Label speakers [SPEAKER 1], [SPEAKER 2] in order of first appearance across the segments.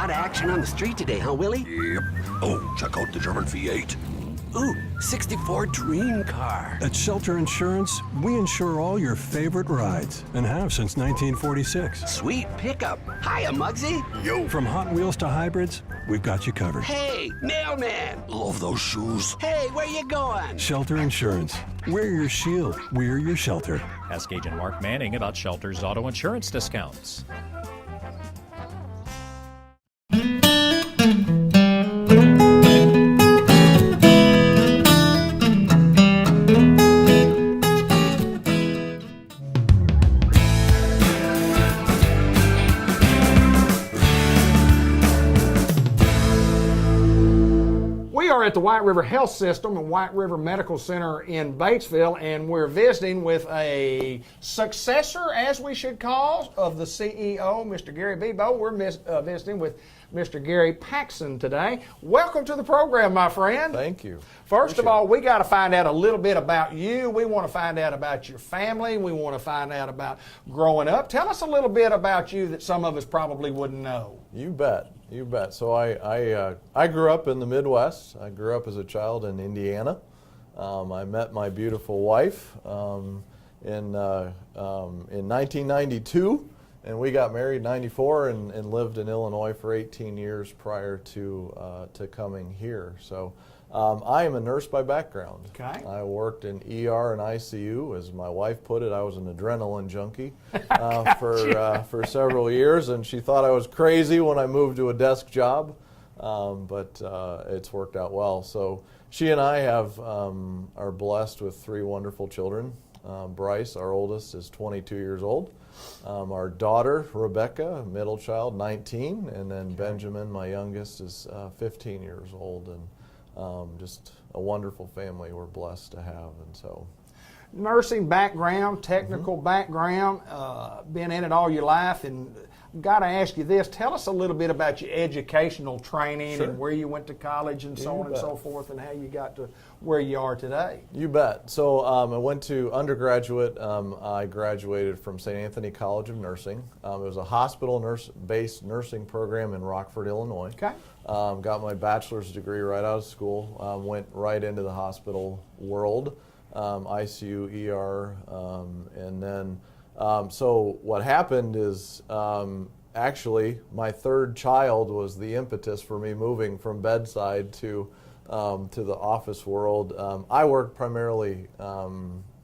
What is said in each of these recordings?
[SPEAKER 1] lot of action on the street today, huh, Willie?
[SPEAKER 2] Yep. Oh, check out the German V8.
[SPEAKER 1] Ooh, 64 dream car.
[SPEAKER 3] At Shelter Insurance, we insure all your favorite rides and have since 1946.
[SPEAKER 1] Sweet pickup. Hiya, Muggsy.
[SPEAKER 2] Yo.
[SPEAKER 3] From Hot Wheels to hybrids, we've got you covered.
[SPEAKER 1] Hey, mailman.
[SPEAKER 2] Love those shoes.
[SPEAKER 1] Hey, where you going?
[SPEAKER 3] Shelter Insurance. We're your shield. We're your shelter.
[SPEAKER 4] Ask Agent Mark Manning about Shelter's auto insurance discounts.
[SPEAKER 5] We are at the White River Health System and White River Medical Center in Batesville, and we're visiting with a successor, as we should call, of the CEO, Mr. Gary Bebo. We're visiting with Mr. Gary Paxson today. Welcome to the program, my friend.
[SPEAKER 6] Thank you.
[SPEAKER 5] First of all, we got to find out a little bit about you. We want to find out about your family. We want to find out about growing up. Tell us a little bit about you that some of us probably wouldn't know.
[SPEAKER 6] You bet. You bet. So I grew up in the Midwest. I grew up as a child in Indiana. I met my beautiful wife in 1992, and we got married in '94 and lived in Illinois for 18 years prior to coming here. So I am a nurse by background.
[SPEAKER 5] Okay.
[SPEAKER 6] I worked in ER and ICU. As my wife put it, I was an adrenaline junkie for several years, and she thought I was crazy when I moved to a desk job, but it's worked out well. So she and I are blessed with three wonderful children. Bryce, our oldest, is 22 years old. Our daughter, Rebecca, middle child, 19, and then Benjamin, my youngest, is 15 years old, and just a wonderful family we're blessed to have. And so,
[SPEAKER 5] Nursing background, technical background, been in it all your life, and got to ask you this. Tell us a little bit about your educational training and where you went to college and so on and so forth, and how you got to where you are today.
[SPEAKER 6] You bet. So I went to undergraduate. I graduated from St. Anthony College of Nursing. It was a hospital-based nursing program in Rockford, Illinois.
[SPEAKER 5] Okay.
[SPEAKER 6] Got my bachelor's degree right out of school. Went right into the hospital world, ICU, ER, and then so what happened is actually my third child was the impetus for me moving from bedside to the office world. I worked primarily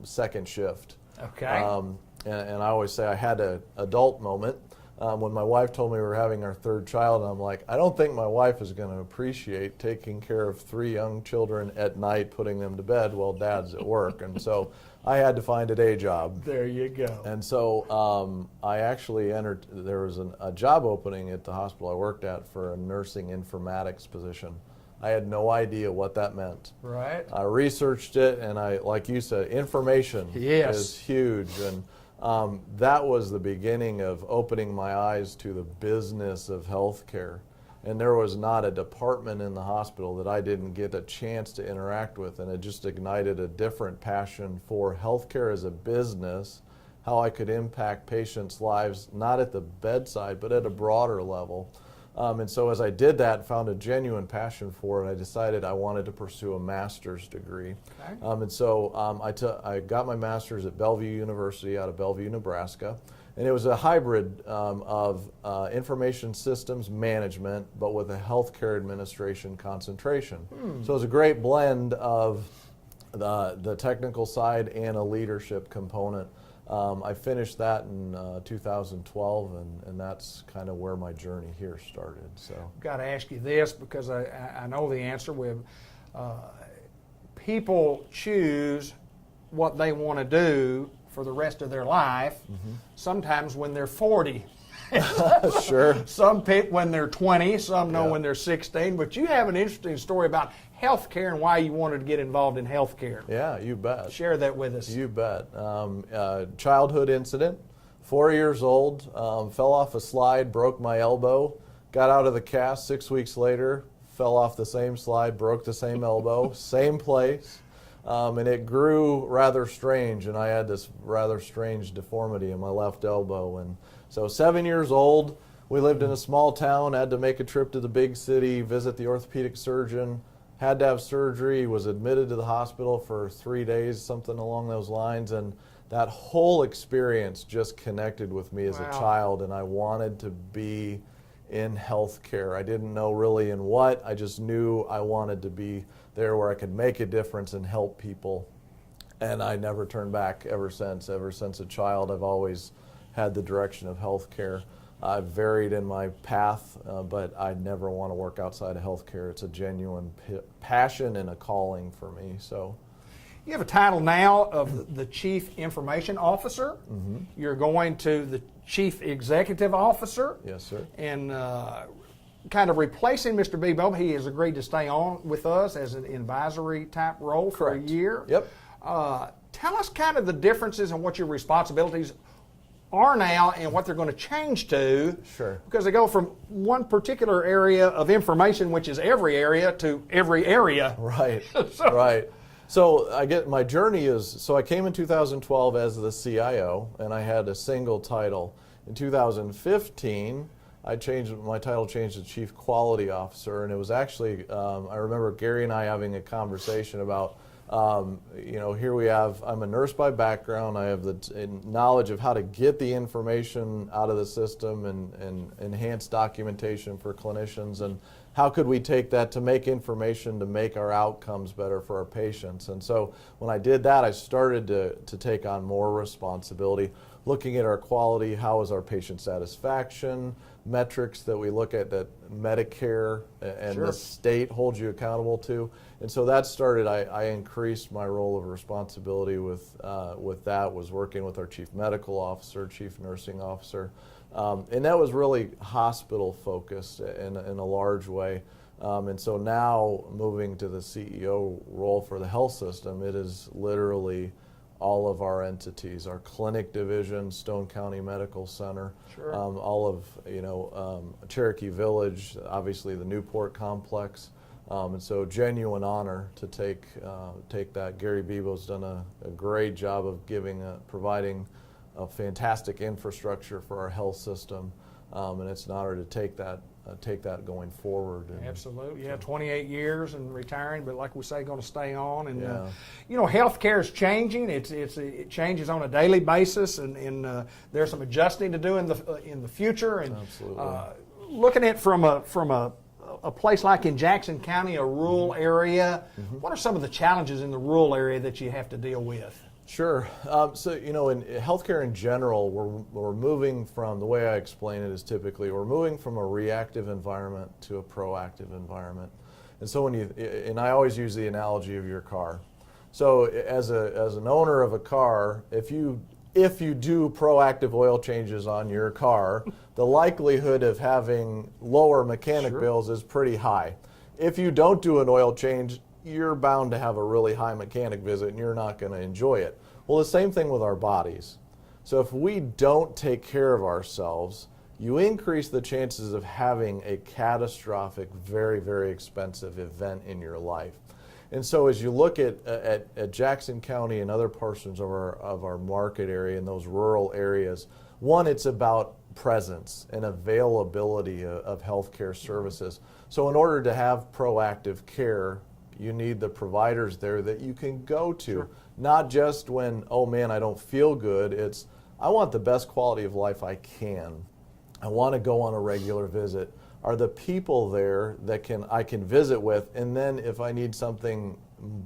[SPEAKER 6] second shift.
[SPEAKER 5] Okay.
[SPEAKER 6] And I always say I had an adult moment. When my wife told me we were having our third child, I'm like, I don't think my wife is going to appreciate taking care of three young children at night, putting them to bed while dad's at work. And so I had to find a day job.
[SPEAKER 5] There you go.
[SPEAKER 6] And so I actually entered, there was a job opening at the hospital I worked at for a nursing informatics position. I had no idea what that meant.
[SPEAKER 5] Right.
[SPEAKER 6] I researched it, and like you said, information is huge. And that was the beginning of opening my eyes to the business of healthcare. And there was not a department in the hospital that I didn't get a chance to interact with, and it just ignited a different passion for healthcare as a business, how I could impact patients' lives, not at the bedside, but at a broader level. And so as I did that, found a genuine passion for it, I decided I wanted to pursue a master's degree.
[SPEAKER 5] Okay.
[SPEAKER 6] And so I got my master's at Bellevue University out of Bellevue, Nebraska. And it was a hybrid of information systems management, but with a healthcare administration concentration. So it was a great blend of the technical side and a leadership component. I finished that in 2012, and that's kind of where my journey here started. So,
[SPEAKER 5] Got to ask you this because I know the answer. With people choose what they want to do for the rest of their life, sometimes when they're 40.
[SPEAKER 6] Sure.
[SPEAKER 5] Some pick when they're 20, some know when they're 16, but you have an interesting story about healthcare and why you wanted to get involved in healthcare.
[SPEAKER 6] Yeah, you bet.
[SPEAKER 5] Share that with us.
[SPEAKER 6] You bet. Childhood incident, 4 years old, fell off a slide, broke my elbow, got out of the cast 6 weeks later, fell off the same slide, broke the same elbow, same place. And it grew rather strange, and I had this rather strange deformity in my left elbow. And so 7 years old, we lived in a small town, had to make a trip to the big city, visit the orthopedic surgeon, had to have surgery, was admitted to the hospital for 3 days, something along those lines, and that whole experience just connected with me as a child, and I wanted to be in healthcare. I didn't know really in what, I just knew I wanted to be there where I could make a difference and help people. And I never turned back ever since. Ever since a child, I've always had the direction of healthcare. I've varied in my path, but I never want to work outside of healthcare. It's a genuine passion and a calling for me. So,
[SPEAKER 5] you have a title now of the Chief Information Officer. You're going to the Chief Executive Officer.
[SPEAKER 6] Yes, sir.
[SPEAKER 5] And kind of replacing Mr. Bebo. He has agreed to stay on with us as an advisory type role for
[SPEAKER 6] Correct.
[SPEAKER 5] a year.
[SPEAKER 6] Yep.
[SPEAKER 5] Tell us kind of the differences and what your responsibilities are now and what they're going to change to.
[SPEAKER 6] Sure.
[SPEAKER 5] Because they go from one particular area of information, which is every area, to every area.
[SPEAKER 6] Right. Right. So my journey is, so I came in 2012 as the CIO, and I had a single title. In 2015, my title changed to Chief Quality Officer, and it was actually, I remember Gary and I having a conversation about, here we have, I'm a nurse by background, I have the knowledge of how to get the information out of the system and enhance documentation for clinicians, and how could we take that to make information to make our outcomes better for our patients. And so when I did that, I started to take on more responsibility, looking at our quality, how is our patient satisfaction, metrics that we look at that Medicare and the state holds you accountable to. And so that started, I increased my role of responsibility with that, was working with our Chief Medical Officer, Chief Nursing Officer. And that was really hospital focused in a large way. And so now moving to the CEO role for the health system, it is literally all of our entities, our clinic division, Stone County Medical Center, all of Cherokee Village, obviously the Newport complex. And so genuine honor to take that. Gary Bebo's done a great job of providing a fantastic infrastructure for our health system, and it's an honor to take that going forward. And
[SPEAKER 5] absolutely, 28 years and retiring, but like we say, going to stay on. And healthcare is changing. It changes on a daily basis, and there's some adjusting to do in the future. And looking at from a place like in Jackson County, a rural area, what are some of the challenges in the rural area that you have to deal with?
[SPEAKER 6] Sure. So, in healthcare in general, we're moving from, the way I explain it is typically, we're moving from a reactive environment to a proactive environment. And so and I always use the analogy of your car. So as an owner of a car, if you do proactive oil changes on your car, the likelihood of having lower mechanic bills is pretty high. If you don't do an oil change, you're bound to have a really high mechanic visit and you're not going to enjoy it. Well, the same thing with our bodies. So if we don't take care of ourselves, you increase the chances of having a catastrophic, very, very expensive event in your life. And so as you look at Jackson County and other portions of our market area in those rural areas, one, it's about presence and availability of healthcare services. So in order to have proactive care, you need the providers there that you can go to, not just when, oh man, I don't feel good. It's, I want the best quality of life I can. I want to go on a regular visit. Are the people there that I can visit with, and then if I need something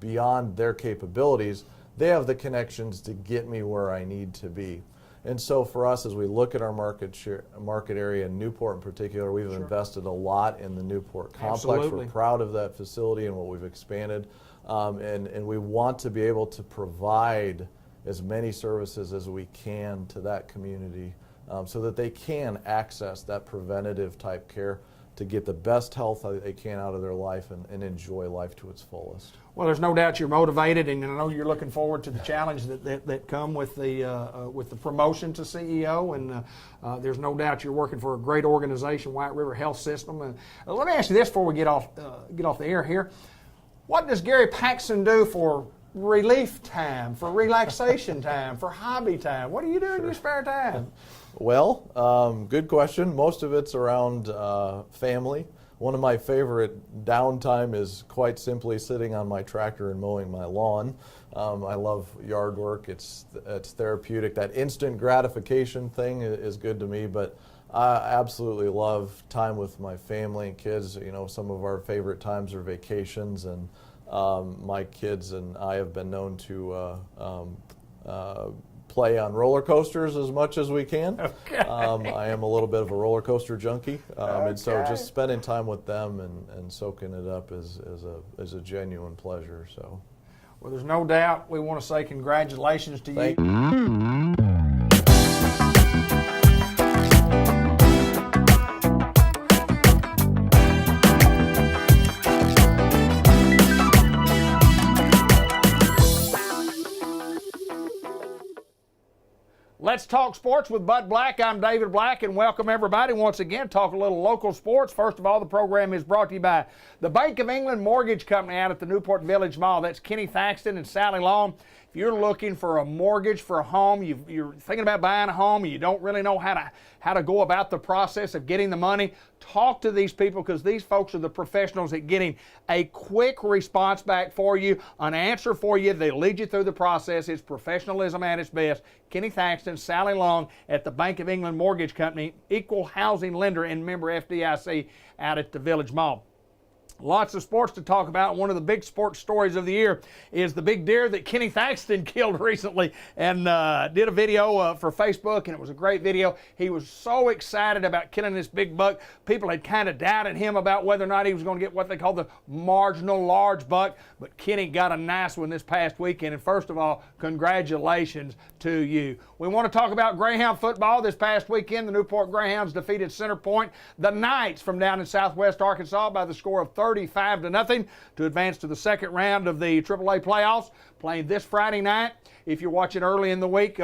[SPEAKER 6] beyond their capabilities, they have the connections to get me where I need to be. And so for us, as we look at our market area in Newport in particular, we've invested a lot in the Newport complex.
[SPEAKER 5] Absolutely.
[SPEAKER 6] We're proud of that facility and what we've expanded. And we want to be able to provide as many services as we can to that community so that they can access that preventative type care to get the best health they can out of their life and enjoy life to its fullest.
[SPEAKER 5] Well, there's no doubt you're motivated, and I know you're looking forward to the challenge that come with the promotion to CEO, and there's no doubt you're working for a great organization, White River Health System. And let me ask you this before we get off the air here: what does Gary Paxson do for relief time, for relaxation time, for hobby time? What do you do in your spare time?
[SPEAKER 6] Well, good question. Most of it's around family. One of my favorite downtime is quite simply sitting on my tractor and mowing my lawn. I love yard work. It's therapeutic. That instant gratification thing is good to me, but I absolutely love time with my family and kids. You know, some of our favorite times are vacations, and my kids and I have been known to play on roller coasters as much as we can.
[SPEAKER 5] Okay.
[SPEAKER 6] I am a little bit of a roller coaster junkie, and so just spending time with them and soaking it up is a genuine pleasure. So,
[SPEAKER 5] Well, there's no doubt we want to say congratulations to you. Let's talk sports with Bud Black. I'm David Black, and welcome everybody once again. Talk a little local sports. First of all, the program is brought to you by the Bank of England Mortgage Company out at the Newport Village Mall. That's Kenny Thaxton and Sally Long. If you're looking for a mortgage for a home, you're thinking about buying a home, and you don't really know how to go about the process of getting the money, talk to these people, because these folks are the professionals at getting a quick response back for you, an answer for you. They lead you through the process. It's professionalism at its best. Kenny Thaxton, Sally Long at the Bank of England Mortgage Company, equal housing lender and member FDIC out at the Village Mall. Lots of sports to talk about. One of the big sports stories of the year is the big deer that Kenny Thaxton killed recently, and did a video for Facebook, and it was a great video. He was so excited about killing this big buck. People had kind of doubted him about whether or not he was going to get what they call the marginal large buck, but Kenny got a nice one this past weekend. And first of all, congratulations to you. We want to talk about Greyhound football. This past weekend, the Newport Greyhounds defeated Center Point, the Knights from down in southwest Arkansas, by the score of 35-0 to advance to the second round of the AAA playoffs, playing this Friday night. If you're watching early in the week,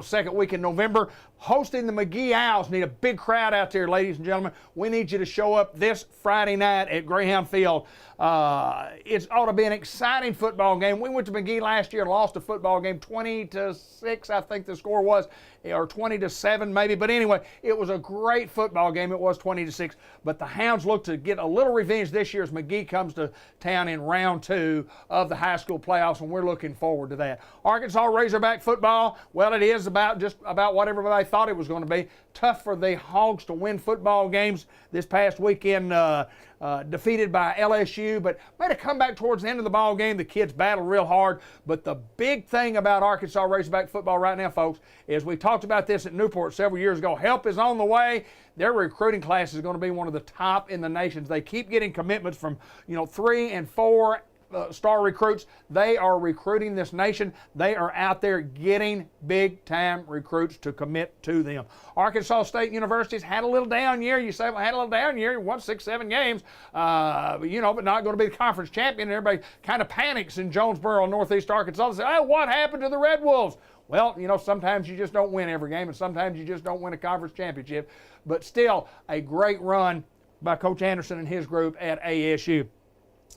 [SPEAKER 5] second week in November, hosting the McGee Owls. Need a big crowd out there, ladies and gentlemen. We need you to show up this Friday night at Greyhound Field. It ought to be an exciting football game. We went to McGee last year and lost a football game 20-6, I think the score was, or 20-7 maybe. But anyway, it was a great football game. It was 20-6. But the Hounds look to get a little revenge this year as McGee comes to town in round 2 of the high school playoffs, and we're looking forward to that. Arkansas Razorback football, well, it is about what everybody thought it was going to be. Tough for the Hogs to win football games this past weekend, defeated by LSU, but made a comeback towards the end of the ball game. The kids battled real hard, but the big thing about Arkansas Razorback football right now, folks, is we talked about this at Newport several years ago. Help is on the way. Their recruiting class is going to be one of the top in the nation. They keep getting commitments from 3 and 4 star recruits. They are recruiting this nation. They are out there getting big-time recruits to commit to them. Arkansas State University's had a little down year. You say, well, had a little down year. Won 6-7 games, but not going to be the conference champion. And everybody kind of panics in Jonesboro, Northeast Arkansas. They say, oh, what happened to the Red Wolves? Well, sometimes you just don't win every game, and sometimes you just don't win a conference championship. But still, a great run by Coach Anderson and his group at ASU.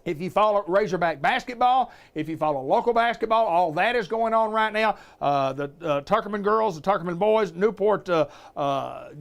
[SPEAKER 5] If you follow Razorback basketball, if you follow local basketball, all that is going on right now. The Tuckerman girls, the Tuckerman boys, Newport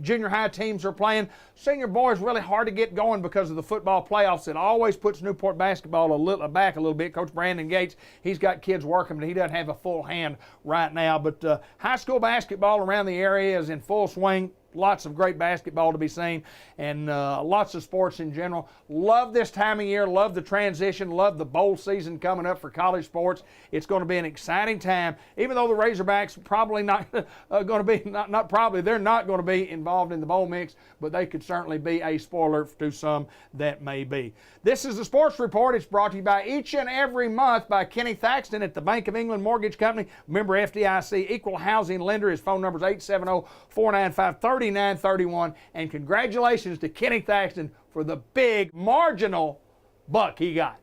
[SPEAKER 5] junior high teams are playing. Senior boys really hard to get going because of the football playoffs. It always puts Newport basketball back a little bit. Coach Brandon Gates, he's got kids working, but he doesn't have a full hand right now. But high school basketball around the area is in full swing. Lots of great basketball to be seen, and lots of sports in general. Love this time of year, love the transition, love the bowl season coming up for college sports. It's going to be an exciting time, even though the Razorbacks probably not going to be, not probably, they're not going to be involved in the bowl mix, but they could certainly be a spoiler to some that may be. This is the Sports Report. It's brought to you by each and every month by Kenny Thaxton at the Bank of England Mortgage Company, member FDIC, equal housing lender. His phone number is 870-495-3931. And congratulations to Kenny Thaxton for the big marginal buck he got.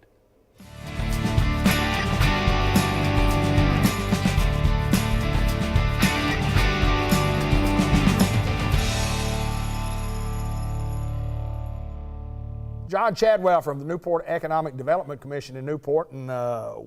[SPEAKER 5] John Chadwell from the Newport Economic Development Commission in Newport, and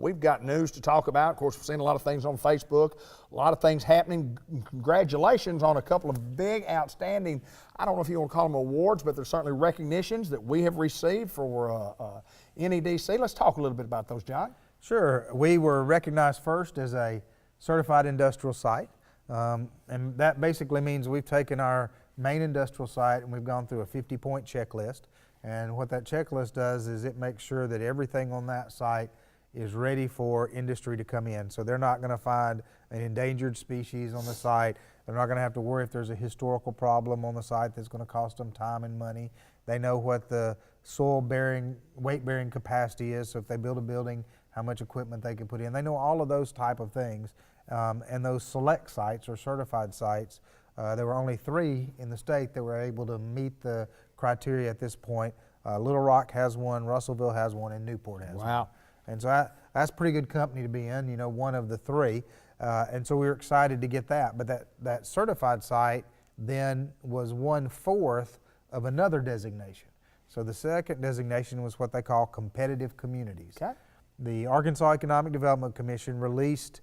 [SPEAKER 5] we've got news to talk about. Of course, we've seen a lot of things on Facebook, a lot of things happening. Congratulations on a couple of big, outstanding, I don't know if you want to call them awards, but they're certainly recognitions that we have received for NEDC. Let's talk a little bit about those, John.
[SPEAKER 7] Sure. We were recognized first as a certified industrial site, and that basically means we've taken our main industrial site and we've gone through a 50-point checklist. And what that checklist does is it makes sure that everything on that site is ready for industry to come in. So they're not going to find an endangered species on the site. They're not going to have to worry if there's a historical problem on the site that's going to cost them time and money. They know what the soil-bearing, weight-bearing capacity is. So if they build a building, how much equipment they can put in. They know all of those type of things. And those select sites or certified sites, there were only 3 in the state that were able to meet the criteria at this point. Little Rock has one, Russellville has one, and Newport has one.
[SPEAKER 5] Wow.
[SPEAKER 7] And so that's pretty good company to be in, you know, one of the 3. And so we were excited to get that. But that certified site then was 1/4 of another designation. So the second designation was what they call competitive communities.
[SPEAKER 5] Okay.
[SPEAKER 7] The Arkansas Economic Development Commission released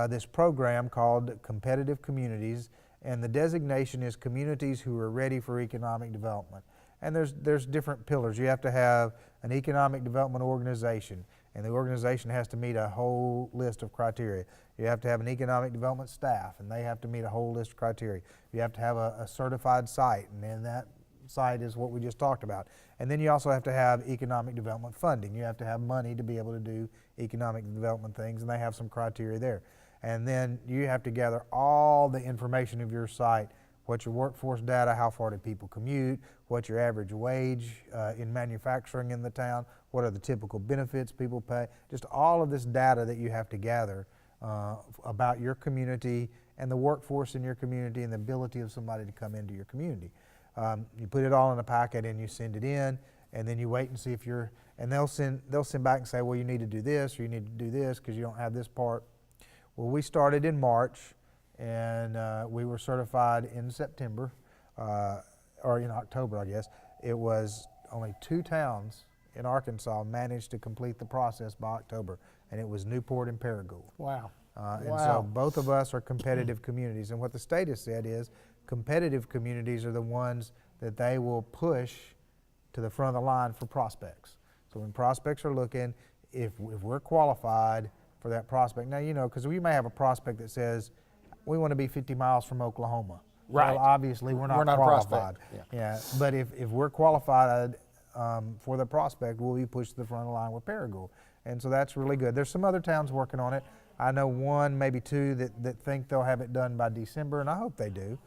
[SPEAKER 7] this program called Competitive Communities, and the designation is communities who are ready for economic development. And there's different pillars. You have to have an economic development organization, and the organization has to meet a whole list of criteria. You have to have an economic development staff, and they have to meet a whole list of criteria. You have to have a certified site, and then that site is what we just talked about. And then you also have to have economic development funding. You have to have money to be able to do economic development things, and they have some criteria there. And then you have to gather all the information of your site. What's your workforce data? How far do people commute? What's your average wage in manufacturing in the town? What are the typical benefits people pay? Just all of this data that you have to gather about your community and the workforce in your community and the ability of somebody to come into your community. You put it all in a packet and you send it in, and then you wait and see if you're, and they'll send back and say, well, you need to do this or you need to do this because you don't have this part. Well, we started in March, and we were certified in September, or in October, I guess. It was only 2 towns in Arkansas managed to complete the process by October, and it was Newport and Paragould.
[SPEAKER 5] Wow.
[SPEAKER 7] And so both of us are competitive communities, and what the state has said is competitive communities are the ones that they will push to the front of the line for prospects. So when prospects are looking, if we're qualified for that prospect, now, you know, because we may have a prospect that says, we want to be 50 miles from Oklahoma.
[SPEAKER 5] Right.
[SPEAKER 7] Well, obviously, we're not
[SPEAKER 5] a
[SPEAKER 7] qualified.
[SPEAKER 5] prospect.
[SPEAKER 7] Yeah. But if we're qualified for the prospect, we'll be pushed to the front of the line with Paragould. And so that's really good. There's some other towns working on it. I know 1, maybe 2 that think they'll have it done by December, and I hope they do,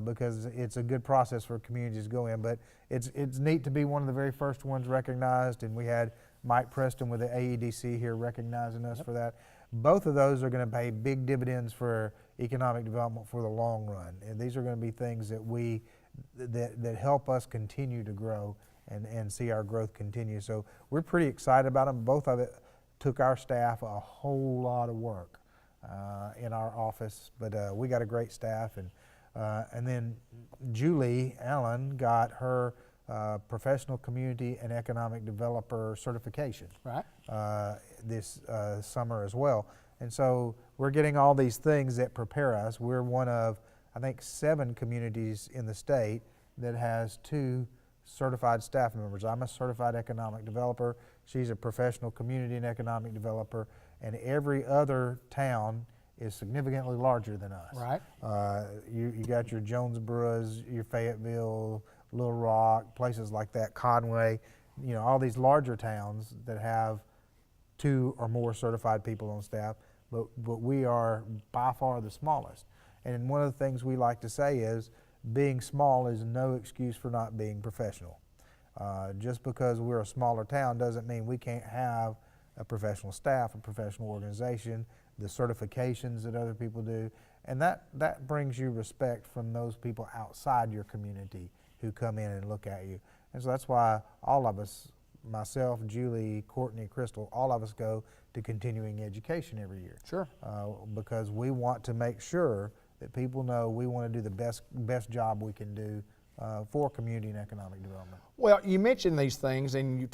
[SPEAKER 7] because it's a good process for communities to go in. But it's neat to be one of the very first ones recognized, and we had Mike Preston with the AEDC here recognizing us for that. Both of those are going to pay big dividends for economic development for the long run. And these are going to be things that help us continue to grow and see our growth continue. So we're pretty excited about them. Both of it took our staff a whole lot of work in our office, but we got a great staff. And then Julie Allen got her professional community and economic developer certification this summer as well. And so we're getting all these things that prepare us. We're one of, I think, 7 communities in the state that has 2 certified staff members. I'm a certified economic developer. She's a professional community and economic developer. And every other town is significantly larger than us.
[SPEAKER 5] Right.
[SPEAKER 7] You got your Jonesboroughs, your Fayetteville, Little Rock, places like that, Conway, you know, all these larger towns that have 2 or more certified people on staff, but we are by far the smallest. And one of the things we like to say is being small is no excuse for not being professional. Just because we're a smaller town doesn't mean we can't have a professional staff, a professional organization, the certifications that other people do, and that brings you respect from those people outside your community who come in and look at you. And so that's why all of us, myself, Julie, Courtney, Crystal, all of us go to continuing education every year.
[SPEAKER 5] Sure.
[SPEAKER 7] Because we want to make sure that people know we want to do the best job we can do for community and economic development.
[SPEAKER 5] Well, you mentioned these things, and you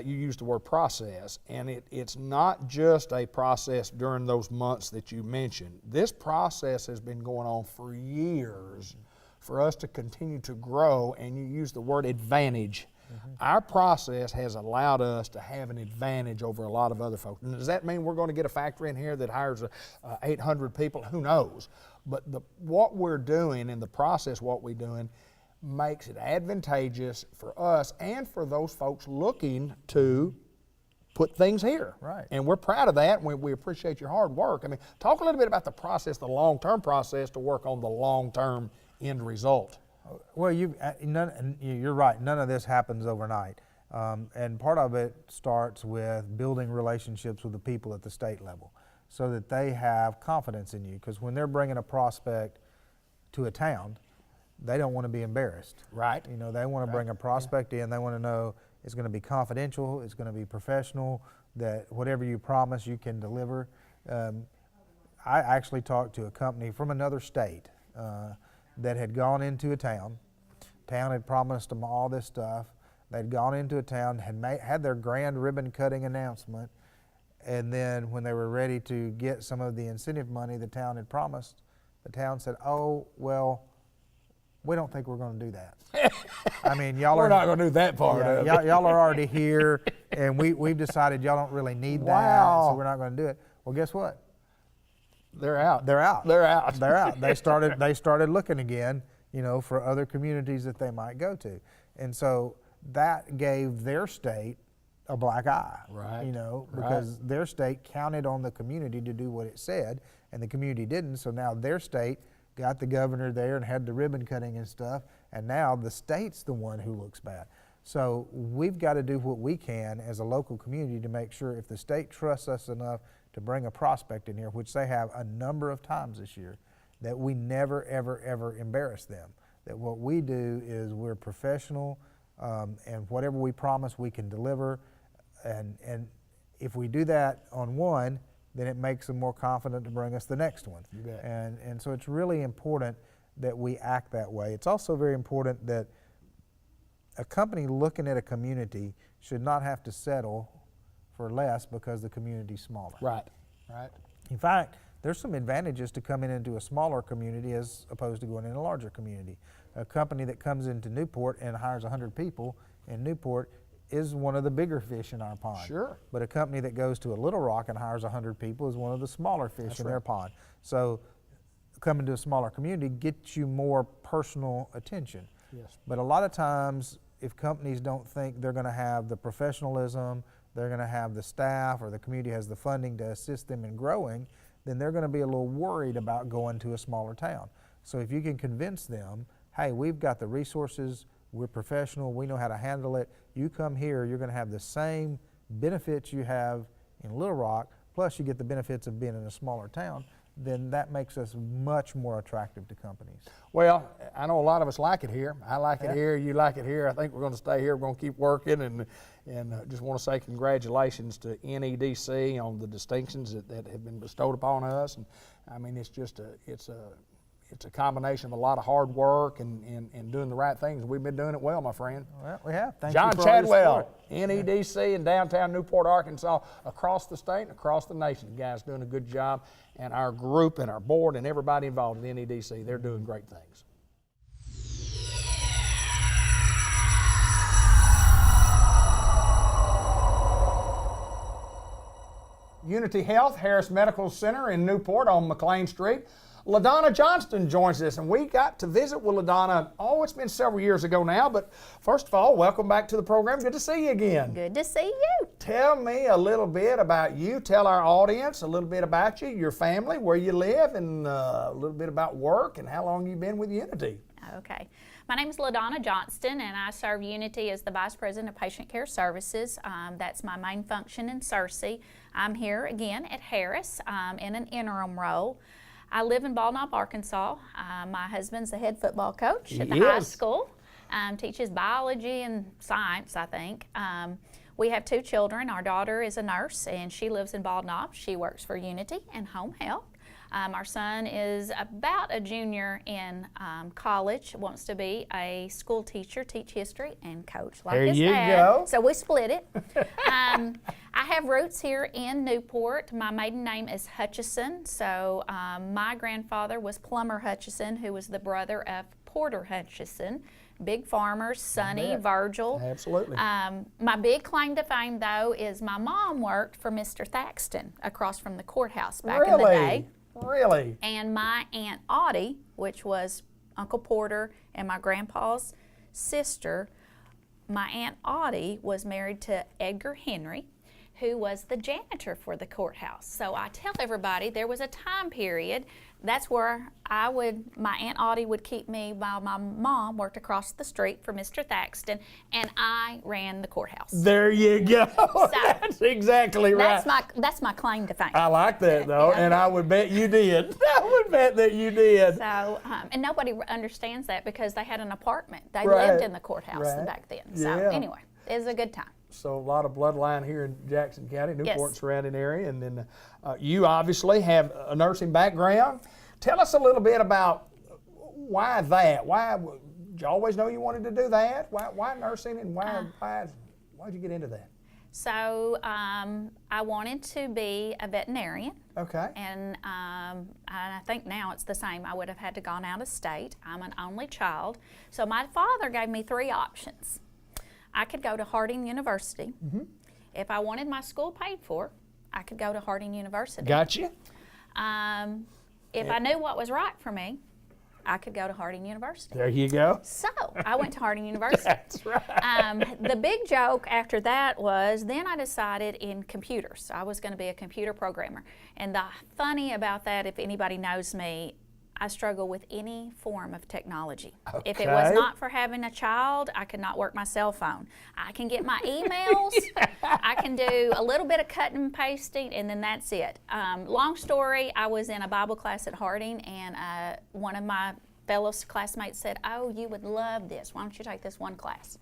[SPEAKER 5] used the word process, and it's not just a process during those months that you mentioned. This process has been going on for years for us to continue to grow, and you use the word advantage. Our process has allowed us to have an advantage over a lot of other folks. And does that mean we're going to get a factory in here that hires 800 people? Who knows? But what we're doing in the process, what we're doing, makes it advantageous for us and for those folks looking to put things here.
[SPEAKER 7] Right.
[SPEAKER 5] And we're proud of that, and we appreciate your hard work. I mean, talk a little bit about the process, the long-term process to work on the long-term end result.
[SPEAKER 7] Well, you're right. None of this happens overnight. And part of it starts with building relationships with the people at the state level so that they have confidence in you. Because when they're bringing a prospect to a town, they don't want to be embarrassed.
[SPEAKER 5] Right.
[SPEAKER 7] You know, they want to bring a prospect in. They want to know it's going to be confidential, it's going to be professional, that whatever you promise you can deliver. I actually talked to a company from another state that had gone into a town. Town had promised them all this stuff. They'd gone into a town, had their grand ribbon cutting announcement, and then when they were ready to get some of the incentive money the town had promised, the town said, "Oh, well, we don't think we're going to do that." I mean,
[SPEAKER 5] We're not going to do that part of it.
[SPEAKER 7] Y'all are already here, and we've decided y'all don't really need that,
[SPEAKER 5] Wow.
[SPEAKER 7] so we're not going to do it. Well, guess what?
[SPEAKER 5] They're out.
[SPEAKER 7] They're out.
[SPEAKER 5] They're out.
[SPEAKER 7] They're out. They started looking again, you know, for other communities that they might go to, and so that gave their state a black eye,
[SPEAKER 5] Right.
[SPEAKER 7] You know,
[SPEAKER 5] Right.
[SPEAKER 7] because their state counted on the community to do what it said, and the community didn't. So now their state got the governor there and had the ribbon cutting and stuff, and now the state's the one who looks bad. So we've got to do what we can as a local community to make sure if the state trusts us enough to bring a prospect in here, which they have a number of times this year, that we never, ever, ever embarrass them. That what we do is we're professional, and whatever we promise we can deliver, and if we do that on one, then it makes them more confident to bring us the next one.
[SPEAKER 5] You bet.
[SPEAKER 7] And so it's really important that we act that way. It's also very important that a company looking at a community should not have to settle for less because the community's smaller.
[SPEAKER 5] Right. Right.
[SPEAKER 7] In fact, there's some advantages to coming into a smaller community as opposed to going in a larger community. A company that comes into Newport and hires 100 people in Newport is one of the bigger fish in our pond.
[SPEAKER 5] Sure.
[SPEAKER 7] But a company that goes to a Little Rock and hires 100 people is one of the smaller fish in their pond. So coming to a smaller community gets you more personal attention.
[SPEAKER 5] Yes.
[SPEAKER 7] But a lot of times, if companies don't think they're going to have the professionalism, they're going to have the staff, or the community has the funding to assist them in growing, then they're going to be a little worried about going to a smaller town. So if you can convince them, hey, we've got the resources, we're professional, we know how to handle it, you come here, you're going to have the same benefits you have in Little Rock, plus you get the benefits of being in a smaller town, then that makes us much more attractive to companies.
[SPEAKER 5] Well, I know a lot of us like it here. I like it here. You like it here. I think we're going to stay here. We're going to keep working, and just want to say congratulations to NEDC on the distinctions that have been bestowed upon us. And I mean, it's a combination of a lot of hard work and doing the right things. We've been doing it well, my friend.
[SPEAKER 7] Well, we have. Thank
[SPEAKER 5] John
[SPEAKER 7] you for all your
[SPEAKER 5] Chadwell,
[SPEAKER 7] support.
[SPEAKER 5] NEDC in downtown Newport, Arkansas, across the state and across the nation. You guys doing a good job, and our group and our board and everybody involved in NEDC, they're doing great things. Unity Health, Harris Medical Center in Newport on McLean Street. LaDonna Johnston joins us, and we got to visit with LaDonna, it's been several years ago now, but first of all, welcome back to the program. Good to see you again.
[SPEAKER 8] Good to see you.
[SPEAKER 5] Tell me a little bit about you. Tell our audience a little bit about you, your family, where you live, and a little bit about work and how long you've been with Unity.
[SPEAKER 8] Okay. My name is LaDonna Johnston, and I serve Unity as the Vice President of Patient Care Services. That's my main function in Searcy. I'm here again at Harris in an interim role. I live in Bald Knob, Arkansas. My husband's the head football coach at the high school. Teaches biology and science, I think. We have 2 children. Our daughter is a nurse, and she lives in Bald Knob. She works for Unity and Home Health. Our son is about a junior in college, wants to be a school teacher, teach history, and coach like
[SPEAKER 5] There
[SPEAKER 8] his
[SPEAKER 5] you
[SPEAKER 8] dad.
[SPEAKER 5] go.
[SPEAKER 8] So we split it. I have roots here in Newport. My maiden name is Hutchison. So my grandfather was Plummer Hutchison, who was the brother of Porter Hutchison. Big farmers, Sonny, Virgil.
[SPEAKER 5] Absolutely.
[SPEAKER 8] My big claim to fame, though, is my mom worked for Mr. Thaxton across from the courthouse back in the day.
[SPEAKER 5] Really?
[SPEAKER 8] And my Aunt Audie, which was Uncle Porter and my grandpa's sister, my Aunt Audie was married to Edgar Henry, who was the janitor for the courthouse. So I tell everybody there was a time period, that's where my Aunt Audie would keep me while my mom worked across the street for Mr. Thaxton, and I ran the courthouse.
[SPEAKER 5] There you go. That's exactly right.
[SPEAKER 8] That's my claim to fame.
[SPEAKER 5] I like that, though, and I would bet you did. I would bet that you did.
[SPEAKER 8] So, and nobody understands that because they had an apartment. They
[SPEAKER 5] Right.
[SPEAKER 8] lived in the courthouse
[SPEAKER 5] Right.
[SPEAKER 8] back then. So
[SPEAKER 5] Yeah.
[SPEAKER 8] anyway, it was a good time.
[SPEAKER 5] So a lot of bloodline here in Jackson County, Newport
[SPEAKER 8] Yes.
[SPEAKER 5] surrounding area, and then you obviously have a nursing background. Tell us a little bit about why that. Why did you always know you wanted to do that? Why nursing, and why'd you get into that?
[SPEAKER 8] So I wanted to be a veterinarian.
[SPEAKER 5] Okay.
[SPEAKER 8] And I think now it's the same. I would have had to gone out of state. I'm an only child. So my father gave me 3 options. I could go to Harding University. If I wanted my school paid for, I could go to Harding University.
[SPEAKER 5] Gotcha.
[SPEAKER 8] If I knew what was right for me, I could go to Harding University.
[SPEAKER 5] There you go.
[SPEAKER 8] So I went to Harding University.
[SPEAKER 5] That's right.
[SPEAKER 8] The big joke after that was then I decided in computers. I was going to be a computer programmer. And the funny about that, if anybody knows me, I struggle with any form of technology. If it was
[SPEAKER 5] Okay.
[SPEAKER 8] not for having a child, I could not work my cell phone. I can get my emails, I can do a little bit of cutting and pasting, and then that's it. Long story, I was in a Bible class at Harding, and one of my fellow classmates said, "Oh, you would love this. Why don't you take this one class?"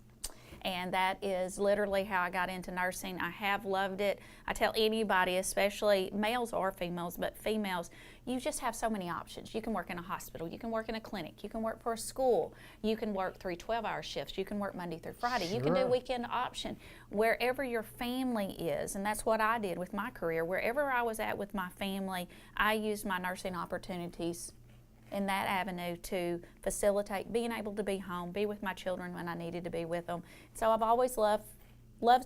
[SPEAKER 8] And that is literally how I got into nursing. I have loved it. I tell anybody, especially males or females, but females, you just have so many options. You can work in a hospital, you can work in a clinic, you can work for a school, you can work 3 12-hour shifts, you can work Monday through Friday, you can do weekend option, wherever your family is. And that's what I did with my career. Wherever I was at with my family, I used my nursing opportunities in that avenue to facilitate being able to be home, be with my children when I needed to be with them. So I've always loved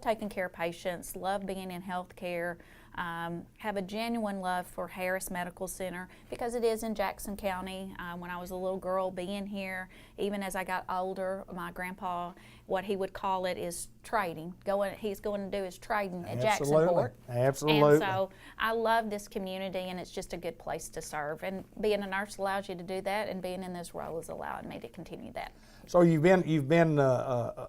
[SPEAKER 8] taking care of patients, loved being in healthcare, have a genuine love for Harris Medical Center because it is in Jackson County. When I was a little girl being here, even as I got older, my grandpa, what he would call it is trading. He's going to do his trading at Jacksonport.
[SPEAKER 5] Absolutely.
[SPEAKER 8] And so I love this community, and it's just a good place to serve. And being a nurse allows you to do that, and being in this role has allowed me to continue that.
[SPEAKER 5] So you've been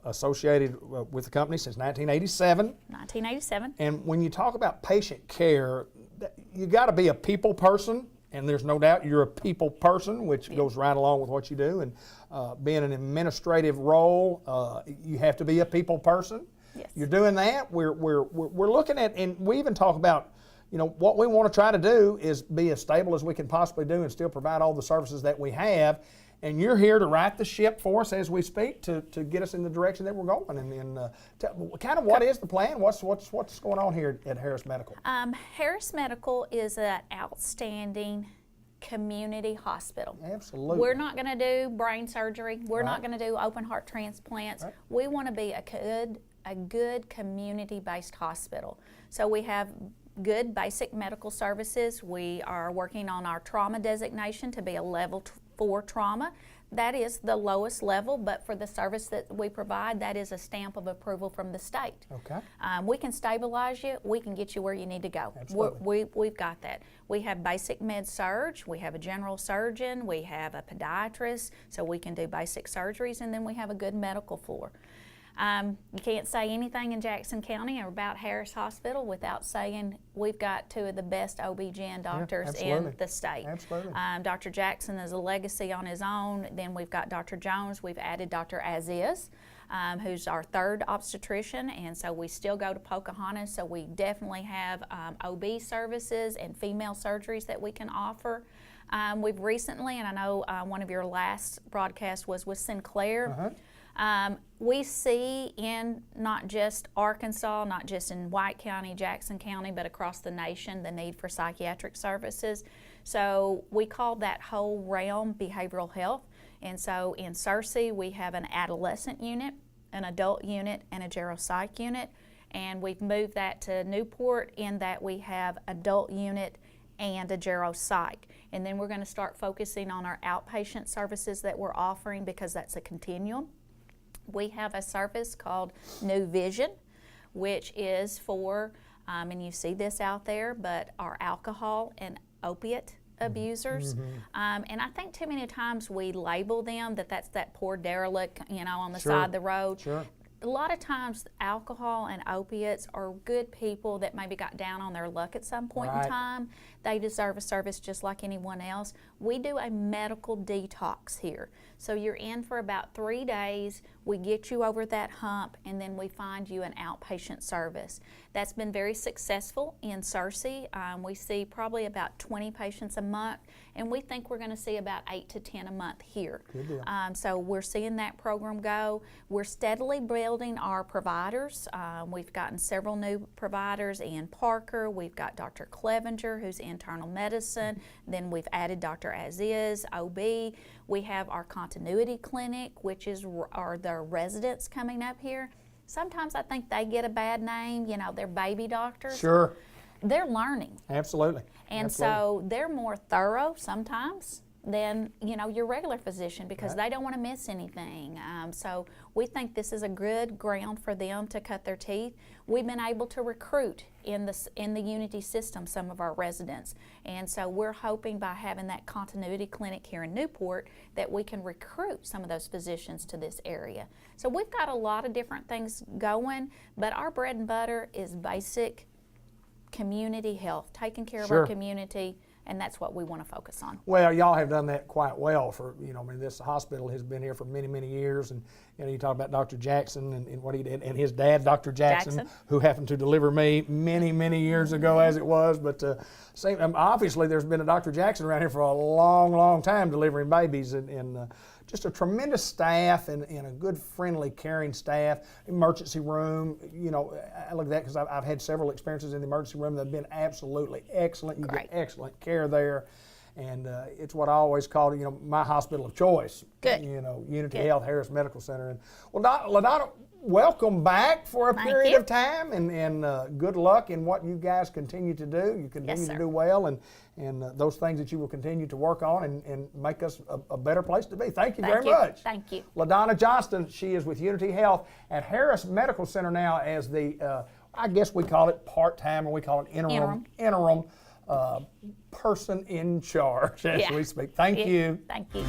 [SPEAKER 5] associated with the company since 1987.
[SPEAKER 8] 1987.
[SPEAKER 5] And when you talk about patient care, you got to be a people person, and there's no doubt you're a people person, which goes right along with what you do. And being an administrative role, you have to be a people person.
[SPEAKER 8] Yes.
[SPEAKER 5] You're doing that. We're looking at, and we even talk about, what we want to try to do is be as stable as we can possibly do and still provide all the services that we have. And you're here to right the ship for us as we speak to get us in the direction that we're going. And then, kind of what is the plan? What's going on here at Harris Medical?
[SPEAKER 8] Harris Medical is an outstanding community hospital.
[SPEAKER 5] Absolutely.
[SPEAKER 8] We're not going to do brain surgery. We're not going to do open heart transplants.
[SPEAKER 5] Right.
[SPEAKER 8] We want to be a good community-based hospital. So we have good basic medical services. We are working on our trauma designation to be a level 4 trauma. That is the lowest level, but for the service that we provide, that is a stamp of approval from the state.
[SPEAKER 5] Okay.
[SPEAKER 8] We can stabilize you. We can get you where you need to go.
[SPEAKER 5] Absolutely.
[SPEAKER 8] We've got that. We have basic med surg. We have a general surgeon. We have a podiatrist, so we can do basic surgeries, and then we have a good medical floor. You can't say anything in Jackson County or about Harris Hospital without saying we've got 2 of the best OB-GYN doctors in the state.
[SPEAKER 5] Absolutely.
[SPEAKER 8] Dr. Jackson is a legacy on his own. Then we've got Dr. Jones. We've added Dr. Aziz. who's our third obstetrician, and so we still go to Pocahontas, so we definitely have OB services and female surgeries that we can offer. We've recently, and I know one of your last broadcasts was with Sinclair, we see in not just Arkansas, not just in White County, Jackson County, but across the nation, the need for psychiatric services. So we call that whole realm behavioral health. And so in Searcy, we have an adolescent unit, an adult unit, and a geropsych unit. And we've moved that to Newport in that we have adult unit and a geropsych. And then we're going to start focusing on our outpatient services that we're offering because that's a continuum. We have a service called New Vision, which is for, and you see this out there, but our alcohol and opiate abusers. And I think too many times we label them that's that poor derelict, on the side of the road. A lot of times alcohol and opiates are good people that maybe got down on their luck at some point in time. They deserve a service just like anyone else. We do a medical detox here. So you're in for about 3 days, we get you over that hump, and then we find you an outpatient service. That's been very successful in Searcy. We see probably about 20 patients a month, and we think we're going to see about 8 to 10 a month here. So we're seeing that program go. We're steadily building our providers. We've gotten several new providers. Ian Parker, we've got Dr. Clevenger, who's internal medicine, then we've added Dr. Aziz, OB. We have our continuity clinic, which are the residents coming up here. Sometimes I think they get a bad name, they're baby doctors.
[SPEAKER 5] Sure.
[SPEAKER 8] They're learning.
[SPEAKER 5] Absolutely.
[SPEAKER 8] And so they're more thorough sometimes than your regular physician because they don't want to miss anything. So we think this is a good ground for them to cut their teeth. We've been able to recruit in the Unity system some of our residents, and so we're hoping by having that continuity clinic here in Newport that we can recruit some of those physicians to this area. So we've got a lot of different things going, but our bread and butter is basic community health, taking care of our community. And that's what we want to focus on.
[SPEAKER 5] Well, y'all have done that quite well for, this hospital has been here for many, many years. And, you talk about Dr. Jackson and what he did, and his dad, Dr. Jackson, who happened to deliver me many, many years ago as it was. But obviously there's been a Dr. Jackson around here for a long, long time delivering babies, and just a tremendous staff and a good, friendly, caring staff. Emergency room, I look at that because I've had several experiences in the emergency room that have been absolutely excellent. You get excellent care there. And it's what I always called, my hospital of choice.
[SPEAKER 8] Good.
[SPEAKER 5] Unity Health, Harris Medical Center. And well, LaDonna, welcome back for a period of time, and good luck in what you guys continue to do. You continue to do well, and those things that you will continue to work on and make us a better place to be. Thank you very much.
[SPEAKER 8] Thank you.
[SPEAKER 5] LaDonna Johnston, she is with Unity Health at Harris Medical Center now as the, I guess we call it part-time, or we call it interim person in charge as we speak. Thank you.
[SPEAKER 8] Thank you.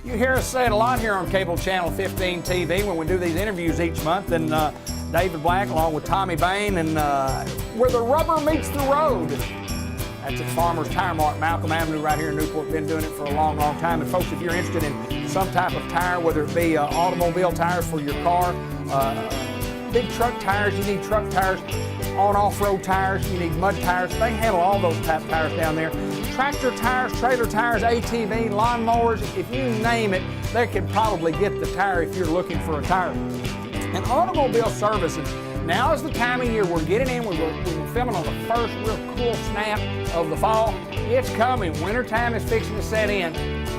[SPEAKER 5] You hear us say it a lot here on Cable Channel 15 TV when we do these interviews each month, and David Black along with Tommy Bain, and where the rubber meets the road. That's at Farmers Tire Mart, Malcolm Avenue right here in Newport. Been doing it for a long, long time. And folks, if you're interested in some type of tire, whether it be automobile tires for your car, big truck tires, you need truck tires, on off-road tires, you need mud tires. They handle all those type of tires down there. Tractor tires, trailer tires, ATV, lawn mowers, if you name it, they could probably get the tire if you're looking for a tire. And automobile services, now is the time of year we're getting in. We're filming on the first real cool snap of the fall. It's coming. Wintertime is fixing to set in.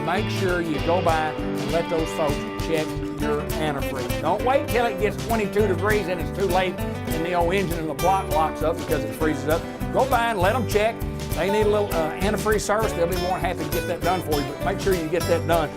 [SPEAKER 5] Make sure you go by and let those folks check your antifreeze. Don't wait till it gets 22 degrees and it's too late and the old engine in the block locks up because it freezes up. Go by and let them check. They need a little antifreeze service. They'll be more than happy to get that done for you, but make sure you get that done.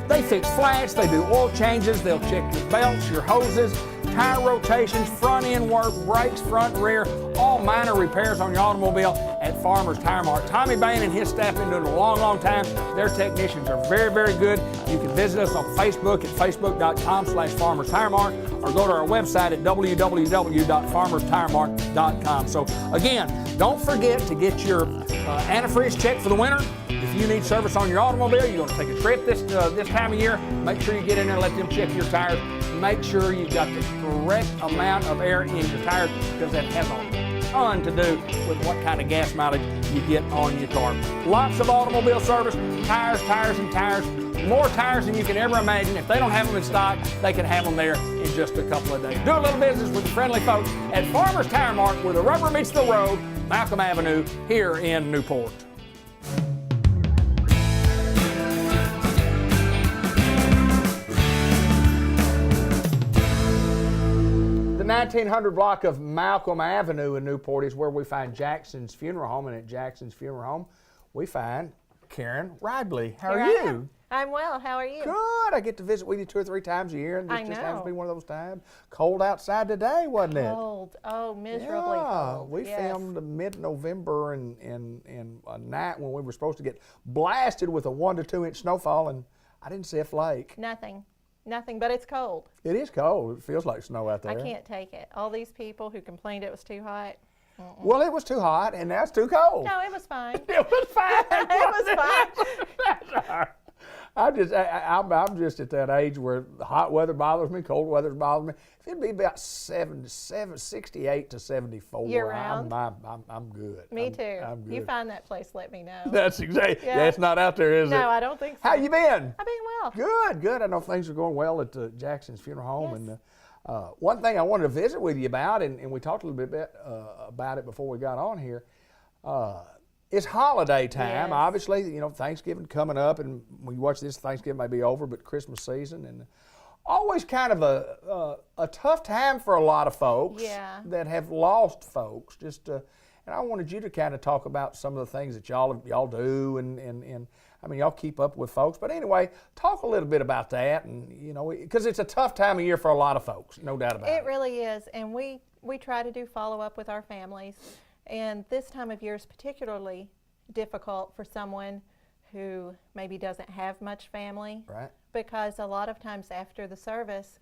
[SPEAKER 5] They fix flats, they do oil changes, they'll check your belts, your hoses, tire rotations, front end work, brakes, front, rear, all minor repairs on your automobile at Farmers Tire Mart. Tommy Bain and his staff have been doing it a long, long time. Their technicians are very, very good. You can visit us on Facebook at facebook.com/Farmers Tire Mart, or go to our website at www.farmerstiremart.com. So again, Don't forget to get your antifreeze checked for the winter. If you need service on your automobile, you're going to take a trip this time of year, make sure you get in there and let them check your tires. Make sure you've got the correct amount of air in your tires, because that has a ton to do with what kind of gas mileage you get on your car. Lots of automobile service, tires, tires, and tires. More tires than you can ever imagine. If they don't have them in stock, they can have them there in just a couple of days. Do a little business with the friendly folks at Farmer's Tire Mart, where the rubber meets the road, Malcolm Avenue, here in Newport. The 1900 block of Malcolm Avenue in Newport is where we find Jackson's Funeral Home, and at Jackson's Funeral Home, we find Karen Ridley. How are you?
[SPEAKER 9] I'm well. How are you?
[SPEAKER 5] Good. I get to visit with you 2 or 3 times a year, and
[SPEAKER 9] I
[SPEAKER 5] this just happens to be
[SPEAKER 9] know.
[SPEAKER 5] one of those times. Cold outside today, wasn't it?
[SPEAKER 9] Cold. Oh, miserably cold.
[SPEAKER 5] We
[SPEAKER 9] Yes.
[SPEAKER 5] filmed mid-November and a night when we were supposed to get blasted with a 1 to 2 inch snowfall, and I didn't see a flake.
[SPEAKER 9] Nothing. Nothing, but it's cold.
[SPEAKER 5] It is cold. It feels like snow out there.
[SPEAKER 9] I can't take it. All these people who complained it was too hot.
[SPEAKER 5] Well, it was too hot, and now it's too cold.
[SPEAKER 9] No, it was fine.
[SPEAKER 5] It was fine.
[SPEAKER 9] It was fine.
[SPEAKER 5] I'm just at that age where the hot weather bothers me, cold weather bothers me. If it'd be about 68 to 74,
[SPEAKER 9] Year-round?
[SPEAKER 5] I'm good.
[SPEAKER 9] Me too.
[SPEAKER 5] I'm good.
[SPEAKER 9] You find that place, let me know.
[SPEAKER 5] That's exactly.
[SPEAKER 9] Yeah.
[SPEAKER 5] That's not out there, is it?
[SPEAKER 9] No, I don't think so.
[SPEAKER 5] How you been?
[SPEAKER 9] I've been well.
[SPEAKER 5] Good, good. I know things are going well at Jackson's Funeral Home,
[SPEAKER 9] Yes.
[SPEAKER 5] and one thing I wanted to visit with you about, and we talked a little bit about it before we got on here. It's holiday time,
[SPEAKER 9] Yes.
[SPEAKER 5] obviously. You know, Thanksgiving coming up, and when you watch this, Thanksgiving may be over, but Christmas season, and always kind of a tough time for a lot of folks
[SPEAKER 9] Yeah.
[SPEAKER 5] that have lost folks. And I wanted you to kind of talk about some of the things that y'all do, and I mean, y'all keep up with folks. But anyway, talk a little bit about that, and you know, because it's a tough time of year for a lot of folks, no doubt about it.
[SPEAKER 9] It really is, and we try to do follow-up with our families, and this time of year is particularly difficult for someone who maybe doesn't have much family,
[SPEAKER 5] Right.
[SPEAKER 9] because a lot of times after the service,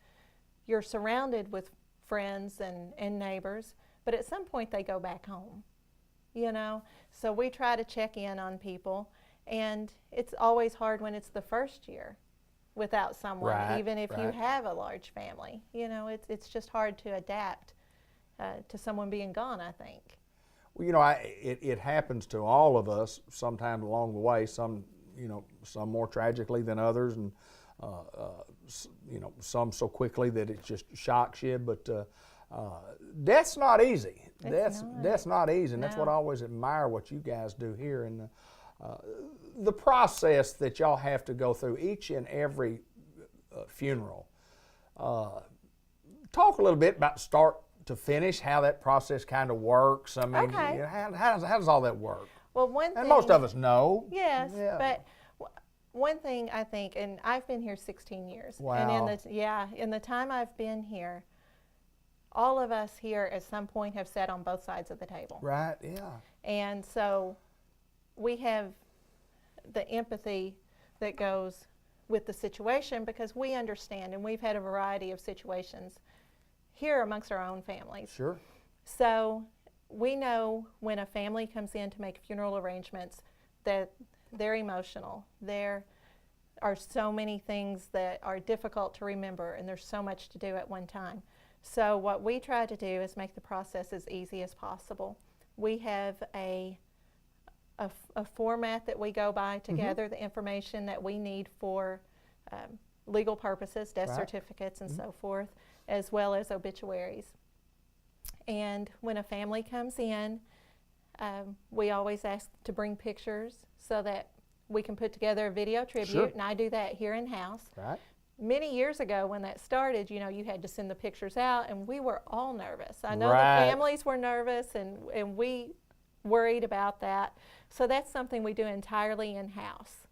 [SPEAKER 9] you're surrounded with friends and neighbors, but at some point they go back home, you know? So we try to check in on people, and it's always hard when it's the first year without someone,
[SPEAKER 5] Right,
[SPEAKER 9] even if you
[SPEAKER 5] right.
[SPEAKER 9] have a large family. You know, it's just hard to adapt to someone being gone, I think.
[SPEAKER 5] Well, you know, it happens to all of us sometime along the way. Some, you know, some more tragically than others, and you know, some so quickly that it just shocks you. But death's not easy. Death's not easy, and that's what I always admire what you guys do here, and the process that y'all have to go through each and every funeral. Talk a little bit about start to finish, how that process kind of works. I mean,
[SPEAKER 9] Okay.
[SPEAKER 5] you know, how does all that work?
[SPEAKER 9] Well, one thing.
[SPEAKER 5] And most of us know.
[SPEAKER 9] Yes,
[SPEAKER 5] Yeah.
[SPEAKER 9] but one thing I think, and I've been here 16 years.
[SPEAKER 5] Wow.
[SPEAKER 9] And in the time I've been here, all of us here at some point have sat on both sides of the table.
[SPEAKER 5] Right, yeah.
[SPEAKER 9] And so we have the empathy that goes with the situation, because we understand, and we've had a variety of situations here amongst our own families.
[SPEAKER 5] Sure.
[SPEAKER 9] So we know when a family comes in to make funeral arrangements that they're emotional. There are so many things that are difficult to remember, and there's so much to do at one time. So what we try to do is make the process as easy as possible. We have a format that we go by to gather the information that we need for legal purposes, death
[SPEAKER 5] Right.
[SPEAKER 9] certificates and so forth, as well as obituaries. And when a family comes in, we always ask to bring pictures so that we can put together a video tribute,
[SPEAKER 5] Sure.
[SPEAKER 9] and I do that here in-house.
[SPEAKER 5] Right.
[SPEAKER 9] Many years ago when that started, you know, you had to send the pictures out, and we were all nervous. I know
[SPEAKER 5] Right.
[SPEAKER 9] the families were nervous, and we worried about that. So that's something we do entirely in-house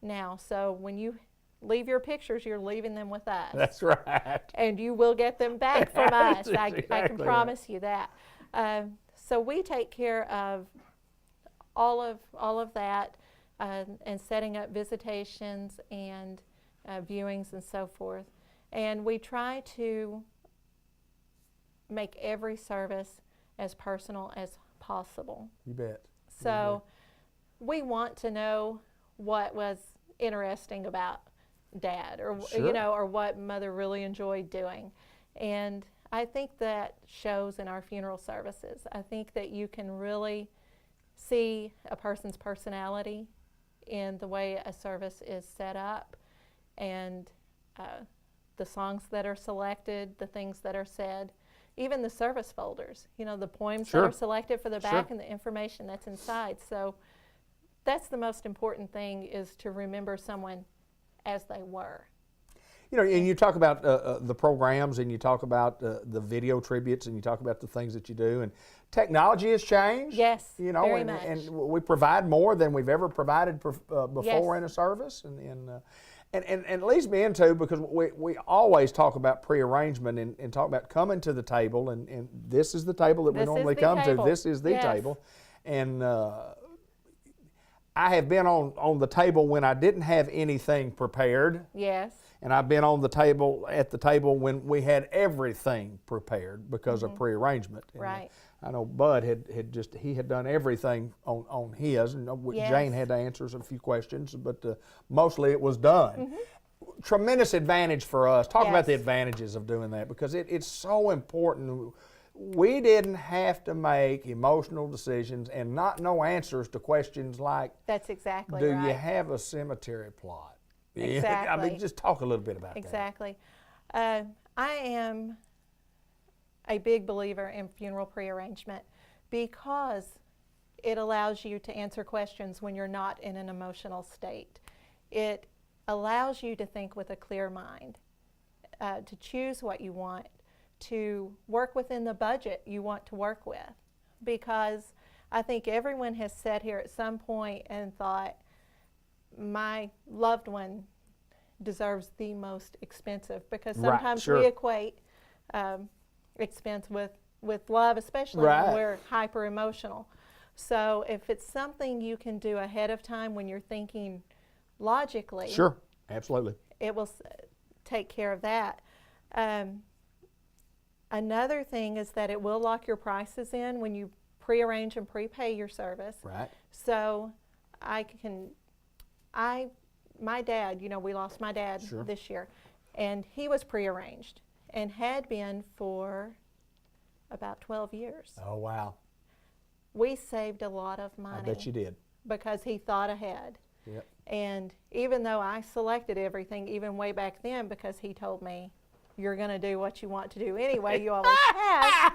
[SPEAKER 9] now. So when you leave your pictures, you're leaving them with us.
[SPEAKER 5] That's right.
[SPEAKER 9] And you will get them back from us.
[SPEAKER 5] That's
[SPEAKER 9] I can
[SPEAKER 5] exactly
[SPEAKER 9] promise you that. So we take care of all of that, and setting up visitations and viewings and so forth. And we try to make every service as personal as possible.
[SPEAKER 5] You bet.
[SPEAKER 9] So we want to know what was interesting about Dad, or
[SPEAKER 5] Sure.
[SPEAKER 9] or what Mother really enjoyed doing. And I think that shows in our funeral services. I think that you can really see a person's personality in the way a service is set up, and the songs that are selected, the things that are said, even the service folders, the poems
[SPEAKER 5] Sure.
[SPEAKER 9] that are selected for the back,
[SPEAKER 5] Sure.
[SPEAKER 9] and the information that's inside. So that's the most important thing, is to remember someone as they were.
[SPEAKER 5] And you talk about the programs, and you talk about the video tributes, and you talk about the things that you do, and technology has changed.
[SPEAKER 9] Yes,
[SPEAKER 5] very
[SPEAKER 9] very
[SPEAKER 5] much.
[SPEAKER 9] much.
[SPEAKER 5] And we provide more than we've ever provided before
[SPEAKER 9] Yes.
[SPEAKER 5] in a service, and it leads me into, because we always talk about prearrangement and talk about coming to the table, and this is the table that we
[SPEAKER 9] This is
[SPEAKER 5] normally
[SPEAKER 9] the
[SPEAKER 5] come
[SPEAKER 9] table.
[SPEAKER 5] to. This is the
[SPEAKER 9] Yes.
[SPEAKER 5] table, and I have been on the table when I didn't have anything prepared.
[SPEAKER 9] Yes.
[SPEAKER 5] And I've been at the table when we had everything prepared because of prearrangement. And
[SPEAKER 9] Right.
[SPEAKER 5] I know Bud had done everything on his, and
[SPEAKER 9] Yes.
[SPEAKER 5] Jane had to answer a few questions, but mostly it was done. Tremendous advantage for us. Talk about the
[SPEAKER 9] Yes.
[SPEAKER 5] advantages of doing that, because it's so important. We didn't have to make emotional decisions and not know answers to questions like,
[SPEAKER 9] That's exactly
[SPEAKER 5] do
[SPEAKER 9] right.
[SPEAKER 5] you have a cemetery plot? I
[SPEAKER 9] Exactly.
[SPEAKER 5] mean, just talk a little bit about that.
[SPEAKER 9] Exactly. I am a big believer in funeral prearrangement, because it allows you to answer questions when you're not in an emotional state. It allows you to think with a clear mind, to choose what you want, to work within the budget you want to work with. Because I think everyone has sat here at some point and thought, my loved one deserves the most expensive, because
[SPEAKER 5] Right,
[SPEAKER 9] sometimes
[SPEAKER 5] sure.
[SPEAKER 9] we equate expense with love, especially
[SPEAKER 5] Right.
[SPEAKER 9] when we're hyper emotional. So if it's something you can do ahead of time when you're thinking logically,
[SPEAKER 5] Sure, absolutely.
[SPEAKER 9] it will take care of that. Another thing is that it will lock your prices in when you prearrange and prepay your service.
[SPEAKER 5] Right.
[SPEAKER 9] So my dad, we lost my dad
[SPEAKER 5] Sure.
[SPEAKER 9] this year, and he was prearranged and had been for about 12 years.
[SPEAKER 5] Oh, wow.
[SPEAKER 9] We saved a lot of money.
[SPEAKER 5] I bet you did.
[SPEAKER 9] Because he thought ahead.
[SPEAKER 5] Yep.
[SPEAKER 9] And even though I selected everything, even way back then, because he told me, you're going to do what you want to do anyway, you always have.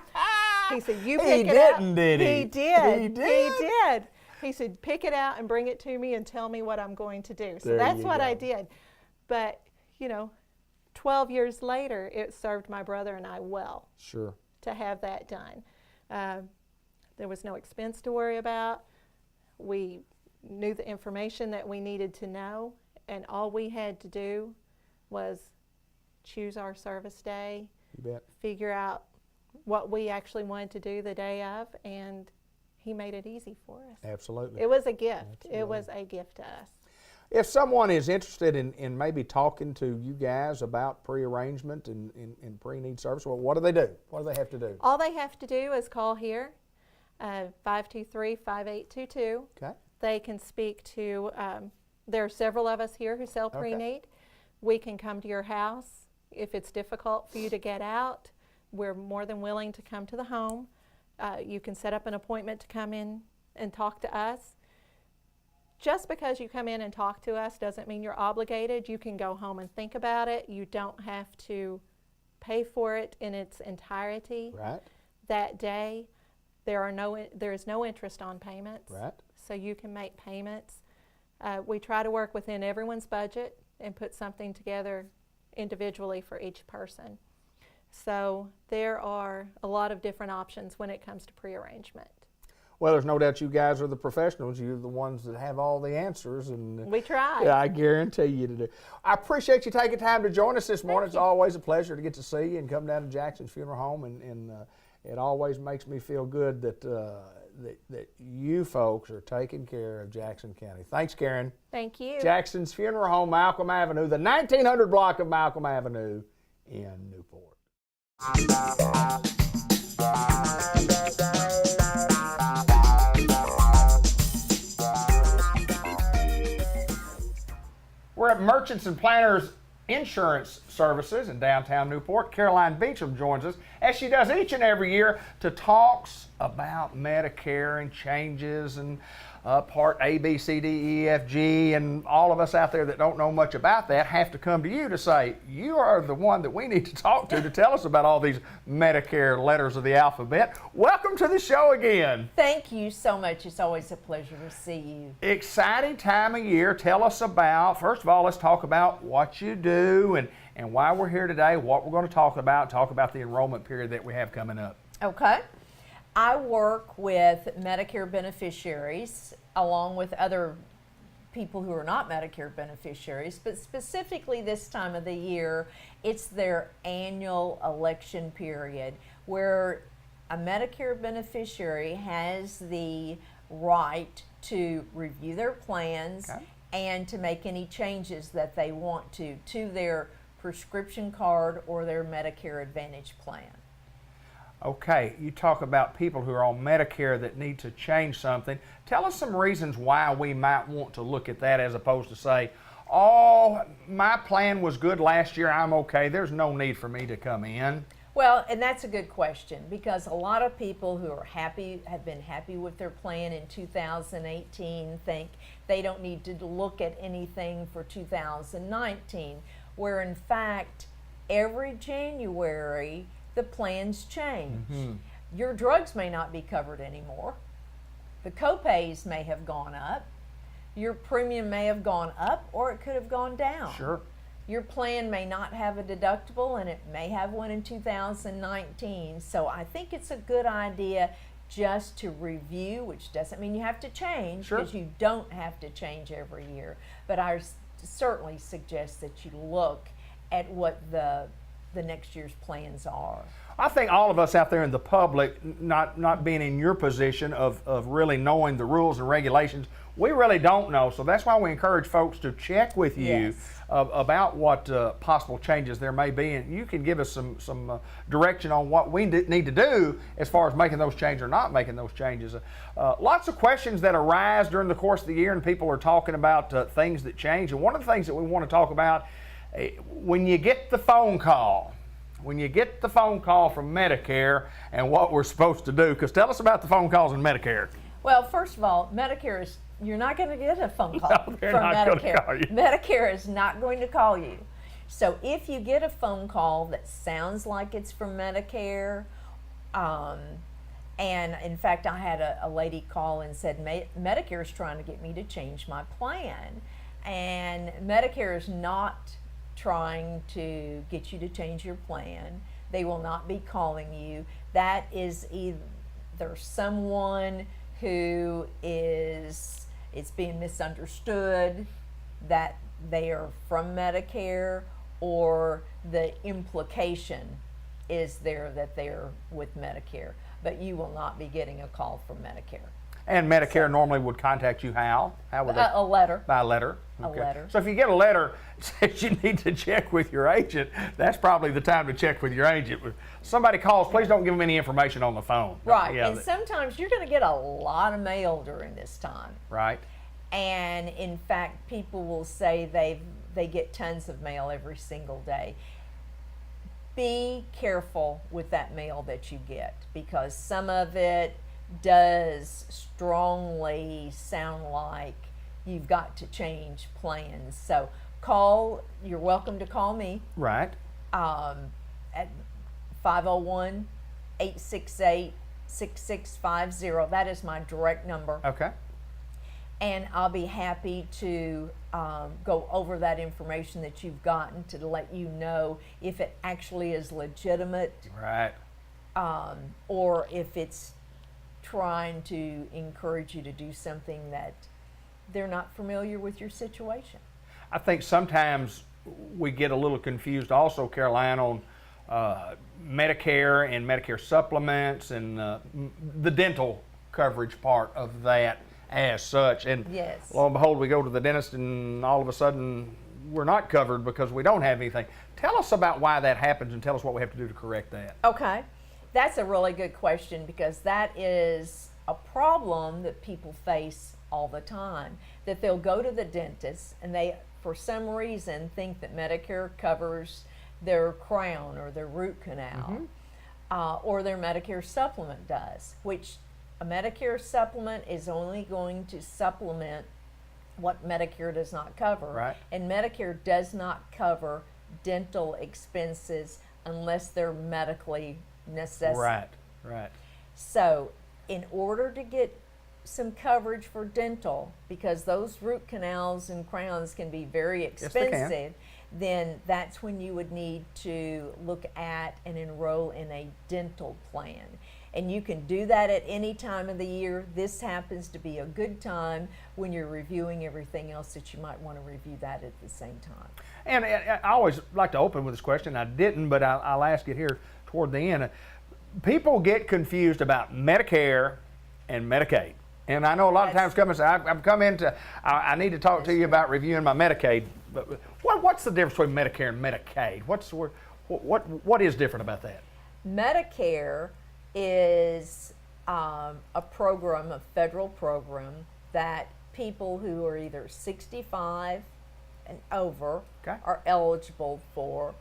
[SPEAKER 9] He said, you pick it out.
[SPEAKER 5] He didn't, did he?
[SPEAKER 9] He did.
[SPEAKER 5] He did?
[SPEAKER 9] He did. He said, pick it out and bring it to me and tell me what I'm going to do. So
[SPEAKER 5] There
[SPEAKER 9] that's
[SPEAKER 5] you
[SPEAKER 9] what I
[SPEAKER 5] go.
[SPEAKER 9] did. But, 12 years later, it served my brother and I well
[SPEAKER 5] Sure.
[SPEAKER 9] to have that done. There was no expense to worry about. We knew the information that we needed to know, and all we had to do was choose our service day,
[SPEAKER 5] You bet.
[SPEAKER 9] figure out what we actually wanted to do the day of, and he made it easy for us.
[SPEAKER 5] Absolutely.
[SPEAKER 9] It was a gift. It was a gift to us.
[SPEAKER 5] If someone is interested in maybe talking to you guys about prearrangement and pre-need service, well, what do they do? What do they have to do?
[SPEAKER 9] All they have to do is call here, 523-5822.
[SPEAKER 5] Okay.
[SPEAKER 9] They can speak to, there are several of us here who sell
[SPEAKER 5] Okay.
[SPEAKER 9] pre-need. We can come to your house. If it's difficult for you to get out, we're more than willing to come to the home. You can set up an appointment to come in and talk to us. Just because you come in and talk to us doesn't mean you're obligated. You can go home and think about it. You don't have to pay for it in its entirety
[SPEAKER 5] Right.
[SPEAKER 9] that day. There is no interest on payments.
[SPEAKER 5] Right.
[SPEAKER 9] So you can make payments. We try to work within everyone's budget and put something together individually for each person. So there are a lot of different options when it comes to prearrangement.
[SPEAKER 5] Well, there's no doubt you guys are the professionals. You're the ones that have all the answers. And
[SPEAKER 9] We try.
[SPEAKER 5] Yeah, I guarantee you to do. I appreciate you taking time to join us this morning. It's always a pleasure to get to see you and come down to Jackson's Funeral Home, and it always makes me feel good that that you folks are taking care of Jackson County. Thanks, Karen.
[SPEAKER 9] Thank you.
[SPEAKER 5] Jackson's Funeral Home, Malcolm Avenue, the 1900 block of Malcolm Avenue in Newport. We're at Merchants and Planners Insurance Services in downtown Newport. Caroline Beecham joins us, as she does each and every year, to talks about Medicare and changes and Part A, B, C, D, E, F, G, and all of us out there that don't know much about that have to come to you to say, you are the one that we need to talk to tell us about all these Medicare letters of the alphabet. Welcome to the show again.
[SPEAKER 10] Thank you so much. It's always a pleasure to see you.
[SPEAKER 5] Exciting time of year. Tell us about, first of all, let's talk about what you do and why we're here today, what we're going to talk about the enrollment period that we have coming up.
[SPEAKER 10] Okay. I work with Medicare beneficiaries along with other people who are not Medicare beneficiaries, but specifically this time of the year, it's their annual election period where a Medicare beneficiary has the right to review their plans and to make any changes that they want to their prescription card or their Medicare Advantage plan.
[SPEAKER 5] Okay, you talk about people who are on Medicare that need to change something. Tell us some reasons why we might want to look at that as opposed to say, oh, my plan was good last year, I'm okay, there's no need for me to come in.
[SPEAKER 10] Well, and that's a good question because a lot of people who are happy, have been happy with their plan in 2018 think they don't need to look at anything for 2019, where in fact, every January, the plans change. Your drugs may not be covered anymore. The copays may have gone up. Your premium may have gone up or it could have gone down.
[SPEAKER 5] Sure.
[SPEAKER 10] Your plan may not have a deductible and it may have one in 2019. So I think it's a good idea just to review, which doesn't mean you have to change because you don't have to change every year. But I certainly suggest that you look at what the next year's plans are.
[SPEAKER 5] I think all of us out there in the public, not being in your position of really knowing the rules and regulations, we really don't know. So that's why we encourage folks to check with you about what possible changes there may be. And you can give us some direction on what we need to do as far as making those changes or not making those changes. Lots of questions that arise during the course of the year and people are talking about things that change. And one of the things that we want to talk about, when you get the phone call from Medicare and what we're supposed to do, because tell us about the phone calls in Medicare.
[SPEAKER 10] Well, first of all, Medicare is, you're not going to get a phone call from
[SPEAKER 5] Medicare. Call you.
[SPEAKER 10] Medicare is not going to call you. So if you get a phone call that sounds like it's from Medicare, and in fact, I had a lady call and said, Medicare is trying to get me to change my plan. And Medicare is not trying to get you to change your plan. They will not be calling you. That is either someone who it's being misunderstood that they are from Medicare, or the implication is there that they're with Medicare. But you will not be getting a call from Medicare.
[SPEAKER 5] And Medicare normally would contact you how? How would they?
[SPEAKER 10] A letter.
[SPEAKER 5] By letter? Okay.
[SPEAKER 10] A letter.
[SPEAKER 5] So if you get a letter that says you need to check with your agent, that's probably the time to check with your agent. If somebody calls, please don't give them any information on the phone.
[SPEAKER 10] Right, and sometimes you're going to get a lot of mail during this time.
[SPEAKER 5] Right.
[SPEAKER 10] And in fact, people will say they get tons of mail every single day. Be careful with that mail that you get because some of it does strongly sound like you've got to change plans. So you're welcome to call me.
[SPEAKER 5] Right.
[SPEAKER 10] At 501-868-6650. That is my direct number.
[SPEAKER 5] Okay.
[SPEAKER 10] And I'll be happy to go over that information that you've gotten to let you know if it actually is legitimate.
[SPEAKER 5] Right.
[SPEAKER 10] Or if it's trying to encourage you to do something that they're not familiar with your situation.
[SPEAKER 5] I think sometimes we get a little confused also, Caroline, on Medicare and Medicare supplements and the dental coverage part of that as such. And lo and behold, we go to the dentist and all of a sudden we're not covered because we don't have anything. Tell us about why that happens and tell us what we have to do to correct that.
[SPEAKER 10] Okay. That's a really good question because that is a problem that people face all the time. That they'll go to the dentist and for some reason think that Medicare covers their crown or their root canal, or their Medicare supplement does, which a Medicare supplement is only going to supplement what Medicare does not cover.
[SPEAKER 5] Right.
[SPEAKER 10] And Medicare does not cover dental expenses unless they're medically necessary.
[SPEAKER 5] Right.
[SPEAKER 10] So in order to get some coverage for dental, because those root canals and crowns can be very
[SPEAKER 5] they can.
[SPEAKER 10] expensive, then that's when you would need to look at and enroll in a dental plan. And you can do that at any time of the year. This happens to be a good time when you're reviewing everything else that you might want to review that at the same time.
[SPEAKER 5] And I always like to open with this question. I didn't, but I'll ask it here toward the end. People get confused about Medicare and Medicaid. And I know a lot of times come and say, I've come in to, I need to talk to you about reviewing my Medicaid. But what's the difference between Medicare and Medicaid? What is different about that?
[SPEAKER 10] Medicare is a program, a federal program, that people who are either 65 and over are eligible for,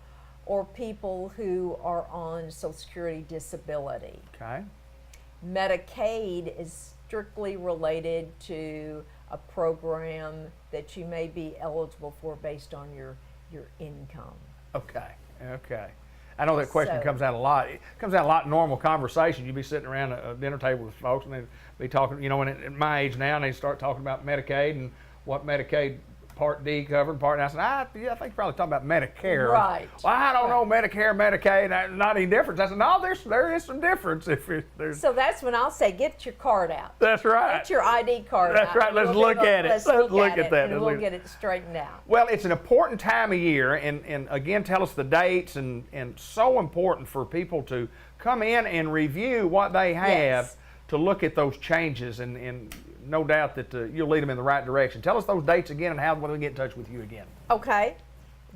[SPEAKER 10] or people who are on Social Security disability.
[SPEAKER 5] Okay.
[SPEAKER 10] Medicaid is strictly related to a program that you may be eligible for based on your income.
[SPEAKER 5] Okay. I know that question comes out a lot. It comes out a lot in normal conversation. You'd be sitting around a dinner table with folks and they'd be talking, you know, and at my age now, and they start talking about Medicaid and what Medicaid Part D covered, Part. And I said, I think you're probably talking about Medicare.
[SPEAKER 10] Right.
[SPEAKER 5] Well, I don't know Medicare, Medicaid, not any difference. I said, no, there is some difference. There's.
[SPEAKER 10] So that's when I'll say, get your card out.
[SPEAKER 5] That's right.
[SPEAKER 10] Get your ID card out.
[SPEAKER 5] That's right. Let's look at it.
[SPEAKER 10] Let's look at that. And we'll get it straightened out.
[SPEAKER 5] Well, it's an important time of year, and again, tell us the dates, and so important for people to come in and review what they have to look at those changes, and no doubt that you'll lead them in the right direction. Tell us those dates again and how we get in touch with you again.
[SPEAKER 10] Okay.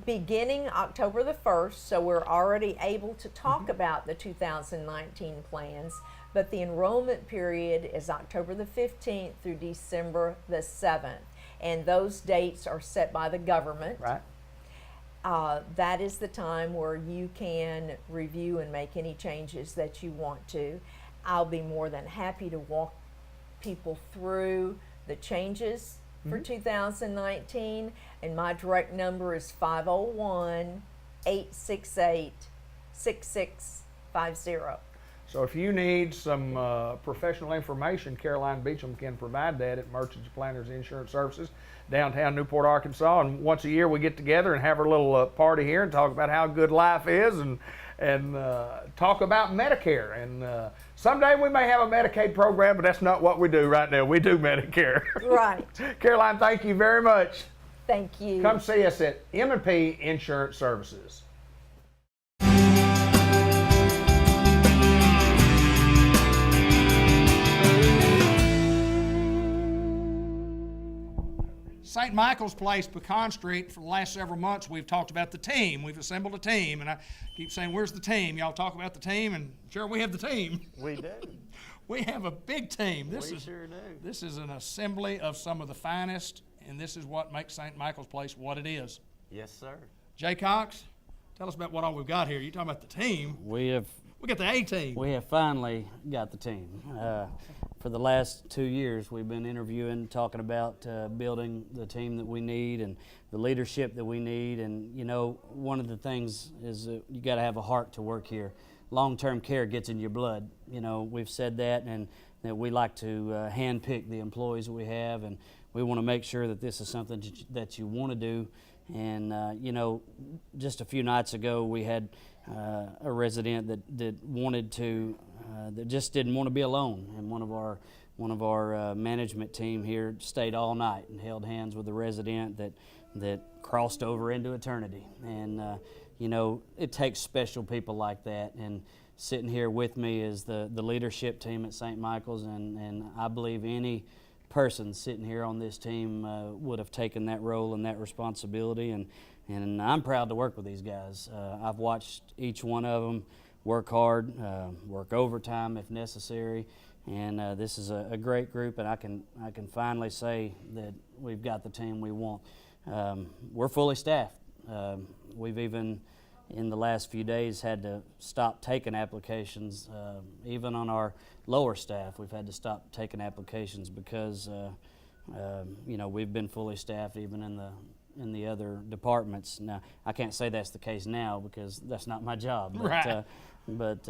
[SPEAKER 10] Beginning October the 1st, so we're already able to talk about the 2019 plans, but the enrollment period is October the 15th through December the 7th, and those dates are set by the government.
[SPEAKER 5] Right.
[SPEAKER 10] That is the time where you can review and make any changes that you want to. I'll be more than happy to walk people through the changes for 2019, and my direct number is 501-868-6650.
[SPEAKER 5] So if you need some professional information, Caroline Beecham can provide that at Merchants Planners Insurance Services, downtown Newport, Arkansas. And once a year we get together and have our little party here and talk about how good life is, and talk about Medicare. And someday we may have a Medicaid program, but that's not what we do right now. We do Medicare.
[SPEAKER 10] Right.
[SPEAKER 5] Caroline, thank you very much.
[SPEAKER 10] Thank you.
[SPEAKER 5] Come see us at M&P Insurance Services.
[SPEAKER 11] St. Michael's Place, Pecan Street, for the last several months, we've talked about the team. We've assembled a team, and I keep saying, where's the team? Y'all talk about the team, and sure, we have the team.
[SPEAKER 12] We do.
[SPEAKER 11] We have a big team.
[SPEAKER 12] We sure do.
[SPEAKER 11] This is an assembly of some of the finest, and this is what makes St. Michael's Place what it is.
[SPEAKER 12] Yes, sir.
[SPEAKER 11] Jay Cox, tell us about what all we've got here. You talking about the team?
[SPEAKER 12] We
[SPEAKER 11] got the A-team.
[SPEAKER 12] We have finally got the team. For the last 2 years, we've been interviewing, talking about building the team that we need and the leadership that we need. And, you know, one of the things is you got to have a heart to work here. Long-term care gets in your blood. You know, we've said that, and that we like to handpick the employees that we have, and we want to make sure that this is something that you want to do. And, you know, just a few nights ago, we had a resident that wanted to, that just didn't want to be alone. And one of our management team here stayed all night and held hands with the resident that crossed over into eternity. And, you know, it takes special people like that. And sitting here with me is the leadership team at St. Michael's, and I believe any person sitting here on this team would have taken that role and that responsibility, and I'm proud to work with these guys. I've watched each one of them work hard, work overtime if necessary, and this is a great group, and I can finally say that we've got the team we want. we're fully staffed. We've even in the last few days had to stop taking applications. Even on our lower staff, we've had to stop taking applications because we've been fully staffed even in the other departments. Now, I can't say that's the case now because that's not my job. But,
[SPEAKER 11] Right.
[SPEAKER 12] But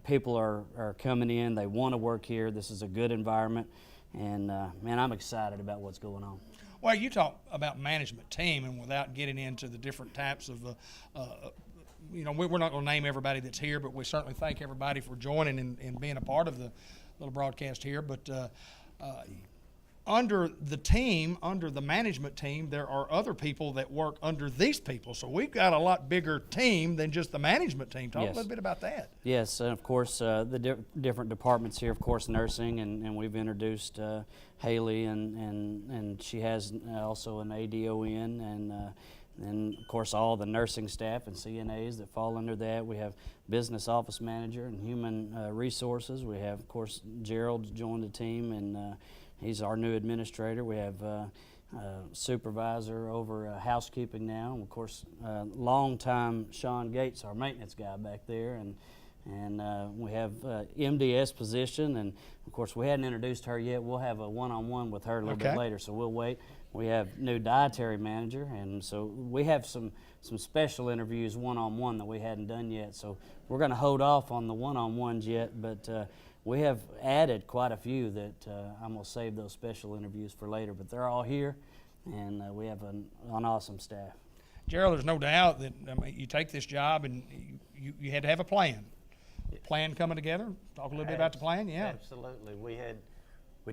[SPEAKER 12] people are coming in. They want to work here. This is a good environment, and man, I'm excited about what's going on.
[SPEAKER 11] Well, you talk about management team, and without getting into the different types of, we're not going to name everybody that's here, but we certainly thank everybody for joining and being a part of the little broadcast here. But under the management team, there are other people that work under these people. So we've got a lot bigger team than just the management team. Talk a little bit about that.
[SPEAKER 12] Yes, and of course the different departments here, of course nursing, and we've introduced Haley, and she has also an ADON, and of course all the nursing staff and CNAs that fall under that. We have business office manager and human resources. We have, of course, Gerald joined the team, and he's our new administrator. We have supervisor over housekeeping now. And of course, long-time Sean Gates, our maintenance guy back there. And we have MDS position. And of course, we hadn't introduced her yet. We'll have a one-on-one with her a little bit later, so we'll wait. We have new dietary manager. And so we have some special interviews one-on-one that we hadn't done yet. So we're going to hold off on the one-on-ones yet, but we have added quite a few that I'm going to save those special interviews for later, but they're all here, and we have an awesome staff.
[SPEAKER 11] Gerald, there's no doubt that you take this job and you had to have a plan. Plan coming together. Talk a little bit about the plan. Yeah,
[SPEAKER 13] absolutely. We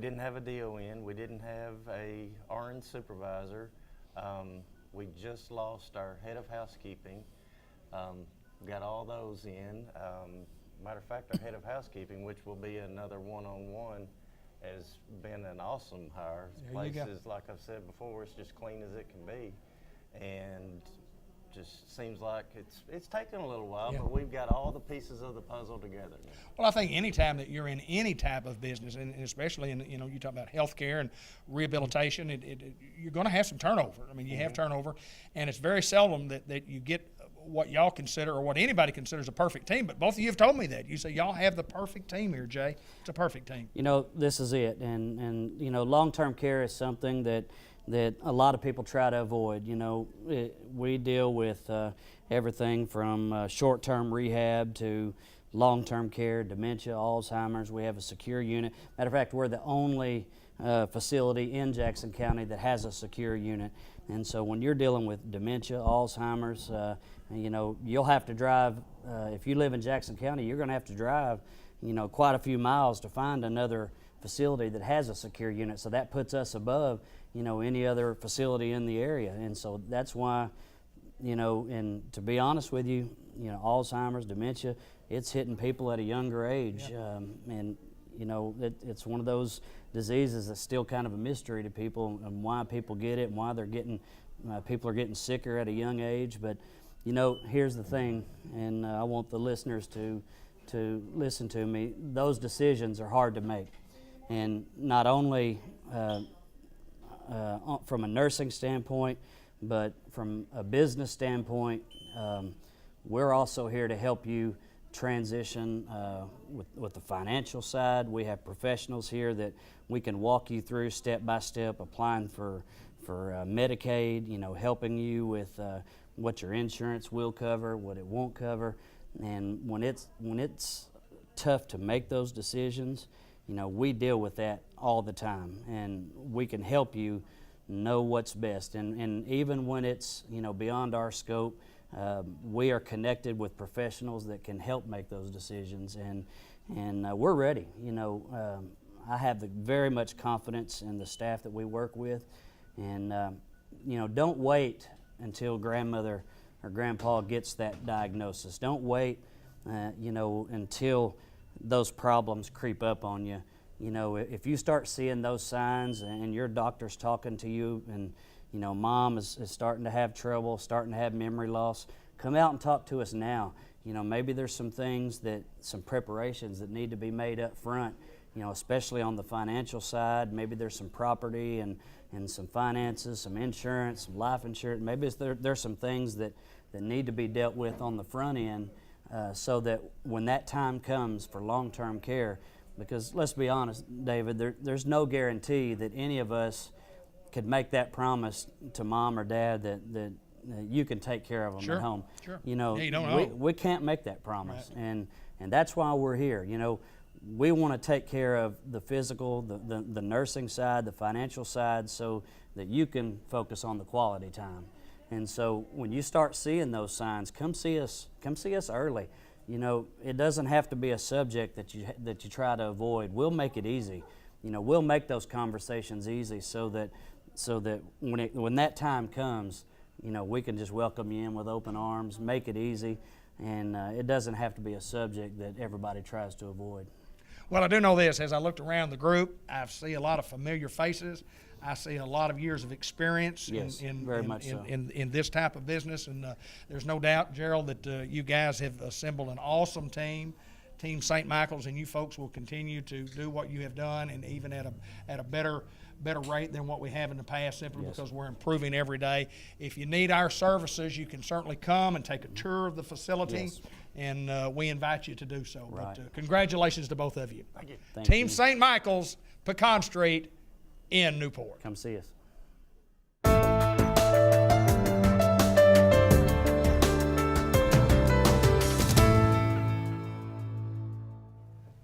[SPEAKER 13] didn't have a DON. We didn't have a RN supervisor. We just lost our head of housekeeping. Got all those in. Matter of fact, our head of housekeeping, which will be another one-on-one, has been an awesome hire. This place is, like I've said before, it's just clean as it can be, and just seems like it's taken a little while, but we've got all the pieces of the puzzle together now.
[SPEAKER 11] Well, I think anytime that you're in any type of business, and especially in, you talk about healthcare and rehabilitation, you're going to have some turnover. I mean, you have turnover, and it's very seldom that you get what y'all consider or what anybody considers a perfect team, but both of you have told me that. You say y'all have the perfect team here, Jay. It's a perfect team.
[SPEAKER 12] This is it, and long-term care is something that a lot of people try to avoid. We deal with everything from short-term rehab to long-term care, dementia, Alzheimer's. We have a secure unit. Matter of fact, we're the only facility in Jackson County that has a secure unit. And so when you're dealing with dementia, Alzheimer's, you'll have to drive, if you live in Jackson County, you're going to have to drive, quite a few miles to find another facility that has a secure unit. So that puts us above, any other facility in the area. And so that's why, and to be honest with you, Alzheimer's, dementia, it's hitting people at a younger age. It's one of those diseases that's still kind of a mystery to people, and why people get it and why they're getting, people are getting sicker at a young age. But here's the thing, and I want the listeners to listen to me. Those decisions are hard to make, and not only from a nursing standpoint, but from a business standpoint. We're also here to help you transition with the financial side. We have professionals here that we can walk you through step by step applying for Medicaid, helping you with what your insurance will cover, what it won't cover. And when it's tough to make those decisions, we deal with that all the time, and we can help you know what's best. And even when it's beyond our scope, we are connected with professionals that can help make those decisions, and we're ready. I have very much confidence in the staff that we work with, and don't wait until grandmother or grandpa gets that diagnosis. Don't wait, until those problems creep up on you. If you start seeing those signs and your doctor's talking to you, and mom is starting to have trouble, starting to have memory loss, come out and talk to us now. Maybe there's some things some preparations that need to be made up front, you know, especially on the financial side. Maybe there's some property and some finances, some insurance, some life insurance. Maybe there's some things that need to be dealt with on the front end so that when that time comes for long-term care, because let's be honest, David, there's no guarantee that any of us could make that promise to mom or dad that you can take care of them
[SPEAKER 11] Sure,
[SPEAKER 12] at home.
[SPEAKER 11] sure.
[SPEAKER 12] You know,
[SPEAKER 11] Yeah, you don't know.
[SPEAKER 12] we can't make that promise,
[SPEAKER 11] Right.
[SPEAKER 12] and that's why we're here. You know, we want to take care of the physical, the nursing side, the financial side, so that you can focus on the quality time. And so when you start seeing those signs, come see us early. You know, it doesn't have to be a subject that you try to avoid. We'll make it easy. You know, we'll make those conversations easy so that when that time comes, you know, we can just welcome you in with open arms, make it easy, and it doesn't have to be a subject that everybody tries to avoid.
[SPEAKER 11] Well, I do know this. As I looked around the group, I see a lot of familiar faces. I see a lot of years of experience
[SPEAKER 12] Yes,
[SPEAKER 11] in
[SPEAKER 12] very much so.
[SPEAKER 11] this type of business, and there's no doubt, Gerald, that you guys have assembled an awesome team, Team St. Michael's, and you folks will continue to do what you have done, and even at a better rate than what we have in the past, simply because we're improving every day. If you need our services, you can certainly come and take a tour of the facility, and we invite you to do so.
[SPEAKER 12] Right.
[SPEAKER 11] But congratulations to both of you.
[SPEAKER 12] Thank you. Thank
[SPEAKER 11] Team
[SPEAKER 12] you.
[SPEAKER 11] St. Michael's, Pecan Street in Newport.
[SPEAKER 12] Come see us.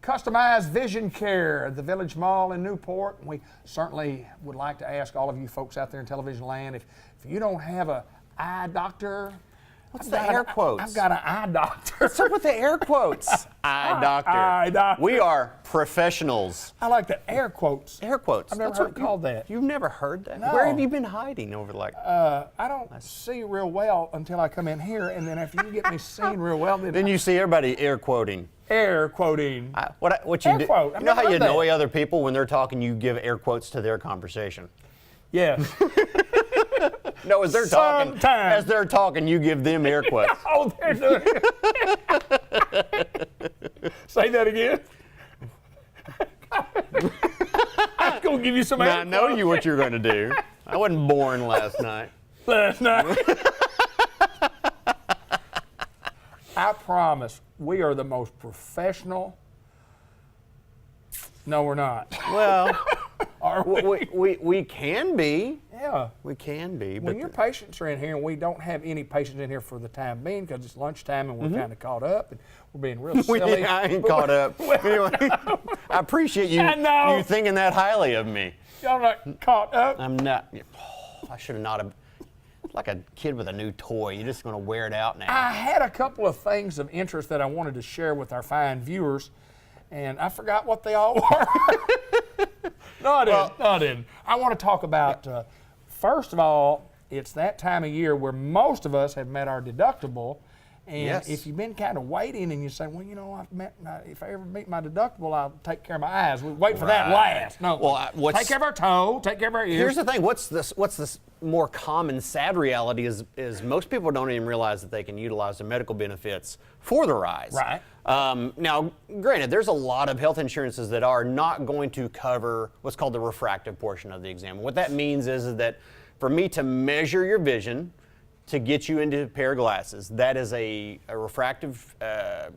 [SPEAKER 5] Customized Vision Care at the Village Mall in Newport. We certainly would like to ask all of you folks out there in television land, if you don't have an eye doctor.
[SPEAKER 14] What's the air quotes?
[SPEAKER 5] I've got an eye doctor.
[SPEAKER 14] What's up with the air quotes? Eye doctor.
[SPEAKER 5] Eye doctor.
[SPEAKER 14] We are professionals.
[SPEAKER 5] I like the air quotes.
[SPEAKER 14] Air quotes.
[SPEAKER 5] I've never heard it called that.
[SPEAKER 14] You've never heard that?
[SPEAKER 5] No.
[SPEAKER 14] Where have you been hiding over
[SPEAKER 5] I don't see real well until I come in here, and then after you get me seeing real well,
[SPEAKER 14] Then you see everybody air quoting.
[SPEAKER 5] air quoting.
[SPEAKER 14] What you
[SPEAKER 5] Air
[SPEAKER 14] do?
[SPEAKER 5] quote. I've
[SPEAKER 14] You know
[SPEAKER 5] never
[SPEAKER 14] how you
[SPEAKER 5] heard that.
[SPEAKER 14] annoy other people when they're talking? You give air quotes to their conversation.
[SPEAKER 5] Yes.
[SPEAKER 14] No, as they're talking, you give them air quotes.
[SPEAKER 5] Oh, they're doing it. Say that again. I'm going to give you some
[SPEAKER 14] Now, I know you what you're going to do. I wasn't born last night.
[SPEAKER 5] I promise we are the most professional. No, we're not.
[SPEAKER 14] Well,
[SPEAKER 5] Are we?
[SPEAKER 14] we can be.
[SPEAKER 5] Yeah.
[SPEAKER 14] We can be.
[SPEAKER 5] When
[SPEAKER 14] But
[SPEAKER 5] your patients are in here, and we don't have any patients in here for the time being because it's lunchtime and we're kind of caught up and we're being real silly.
[SPEAKER 14] I ain't caught up. Anyway, I appreciate you,
[SPEAKER 5] I know.
[SPEAKER 14] you thinking that highly of me.
[SPEAKER 5] Y'all not caught up?
[SPEAKER 14] I'm not. I should have not have. Like a kid with a new toy. You're just going to wear it out now.
[SPEAKER 5] I had a couple of things of interest that I wanted to share with our fine viewers, and I forgot what they all were. No, I didn't. I want to talk about, first of all, it's that time of year where most of us have met our deductible. And
[SPEAKER 14] Yes.
[SPEAKER 5] if you've been kind of waiting and you say, well, you know, if I ever meet my deductible, I'll take care of my eyes. We wait for that
[SPEAKER 14] Right.
[SPEAKER 5] last. No,
[SPEAKER 14] Well,
[SPEAKER 5] take care of our toe, take care of our ears.
[SPEAKER 14] Here's the thing. What's this more common sad reality is most people don't even realize that they can utilize the medical benefits for their eyes.
[SPEAKER 5] Right.
[SPEAKER 14] Now, granted, there's a lot of health insurances that are not going to cover what's called the refractive portion of the exam. What that means is that for me to measure your vision, to get you into a pair of glasses, that is a refractive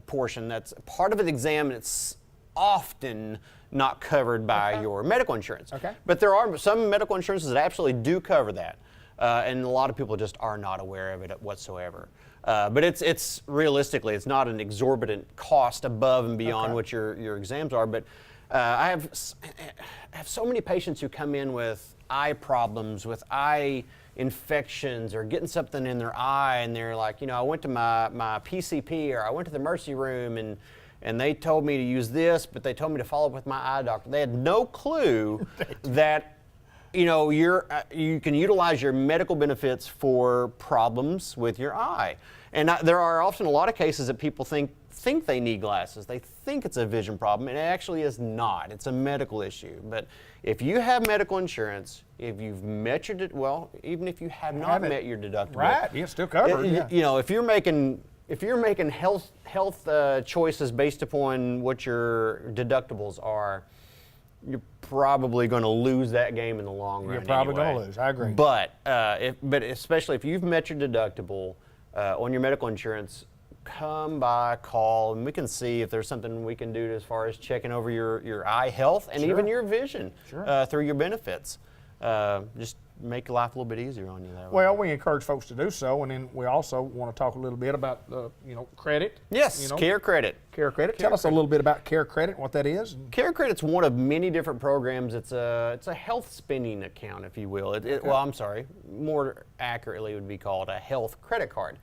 [SPEAKER 14] portion that's part of an exam, and it's often not covered by your medical insurance.
[SPEAKER 5] Okay.
[SPEAKER 14] But there are some medical insurances that absolutely do cover that, and a lot of people just are not aware of it whatsoever. But it's realistically, it's not an exorbitant cost above and beyond what your exams are. But I have so many patients who come in with eye problems, with eye infections, or getting something in their eye, and they're like, you know, I went to my PCP, or I went to the emergency room, and they told me to use this, but they told me to follow up with my eye doctor. They had no clue that, you know, you can utilize your medical benefits for problems with your eye. And there are often a lot of cases that people think they need glasses. They think it's a vision problem, and it actually is not. It's a medical issue. But if you have medical insurance, if you've met your even if you have not met your deductible,
[SPEAKER 5] Right, it's still covered. Yeah.
[SPEAKER 14] you know, if you're making health choices based upon what your deductibles are, you're probably going to lose that game in the long run.
[SPEAKER 5] You're probably
[SPEAKER 14] anyway.
[SPEAKER 5] going to lose. I agree.
[SPEAKER 14] But especially if you've met your deductible on your medical insurance, come by, call, and we can see if there's something we can do as far as checking over your eye health and even your vision through your benefits. Just make life a little bit easier on you that way.
[SPEAKER 5] Well, we encourage folks to do so, and then we also want to talk a little bit about credit.
[SPEAKER 14] Yes, Care Credit.
[SPEAKER 5] Care Credit. Tell us a little bit about Care Credit, what that is.
[SPEAKER 14] Care Credit's one of many different programs. It's a health spending account, if you will. Well, I'm sorry, more accurately would be called a health credit card.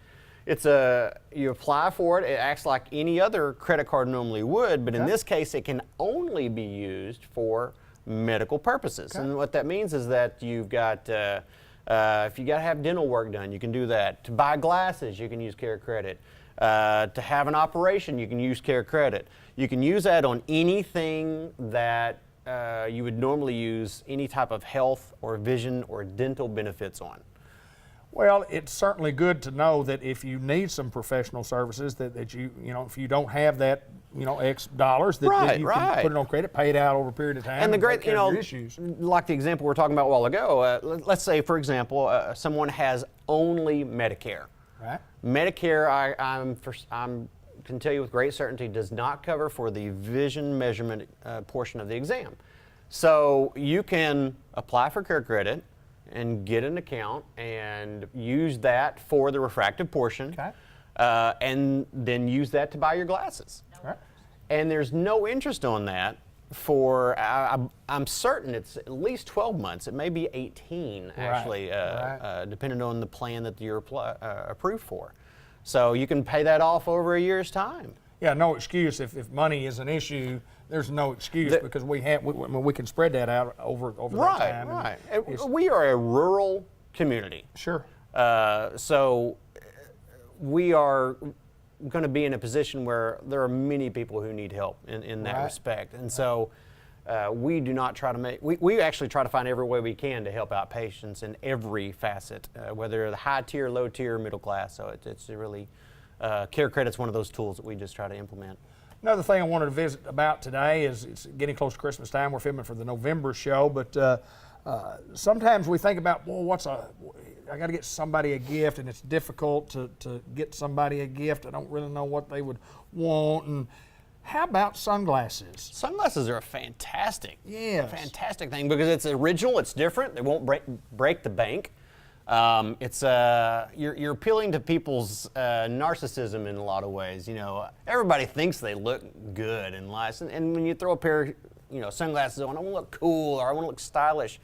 [SPEAKER 14] You apply for it. It acts like any other credit card normally would, but in this case, it can only be used for medical purposes. And what that means is that you've got, if you got to have dental work done, you can do that. To buy glasses, you can use Care Credit. To have an operation, you can use Care Credit. You can use that on anything that you would normally use any type of health or vision or dental benefits on.
[SPEAKER 5] Well, it's certainly good to know that if you need some professional services, that you if you don't have that, X dollars, that you can put it on credit, pay it out over a period of time.
[SPEAKER 14] And the great,
[SPEAKER 5] take care of your issues.
[SPEAKER 14] like the example we were talking about a while ago, let's say, for example, someone has only Medicare.
[SPEAKER 5] Right.
[SPEAKER 14] Medicare, I can tell you with great certainty, does not cover for the vision measurement portion of the exam. So you can apply for Care Credit and get an account and use that for the refractive portion, and then use that to buy your glasses.
[SPEAKER 5] Right.
[SPEAKER 14] And there's no interest on that for, I'm certain it's at least 12 months. It may be 18, actually, depending on the plan that you're approved for. So you can pay that off over a year's time.
[SPEAKER 5] Yeah, no excuse. If money is an issue, there's no excuse because we can spread that out over that time.
[SPEAKER 14] Right. We are a rural community.
[SPEAKER 5] Sure.
[SPEAKER 14] So we are going to be in a position where there are many people who need help in that respect. And so we do not try to we actually try to find every way we can to help out patients in every facet, whether the high tier, low tier, middle class. So it's really, Care Credit's one of those tools that we just try to implement.
[SPEAKER 5] Another thing I wanted to visit about today is it's getting close to Christmas time. We're filming for the November show, but sometimes we think about, I got to get somebody a gift, and it's difficult to get somebody a gift. I don't really know what they would want. And how about sunglasses?
[SPEAKER 14] Sunglasses are a fantastic thing because it's original, it's different, they won't break the bank. You're appealing to people's narcissism in a lot of ways. Everybody thinks they look good and nice, and when you throw a pair of sunglasses on, I want to look cool or I want to look stylish.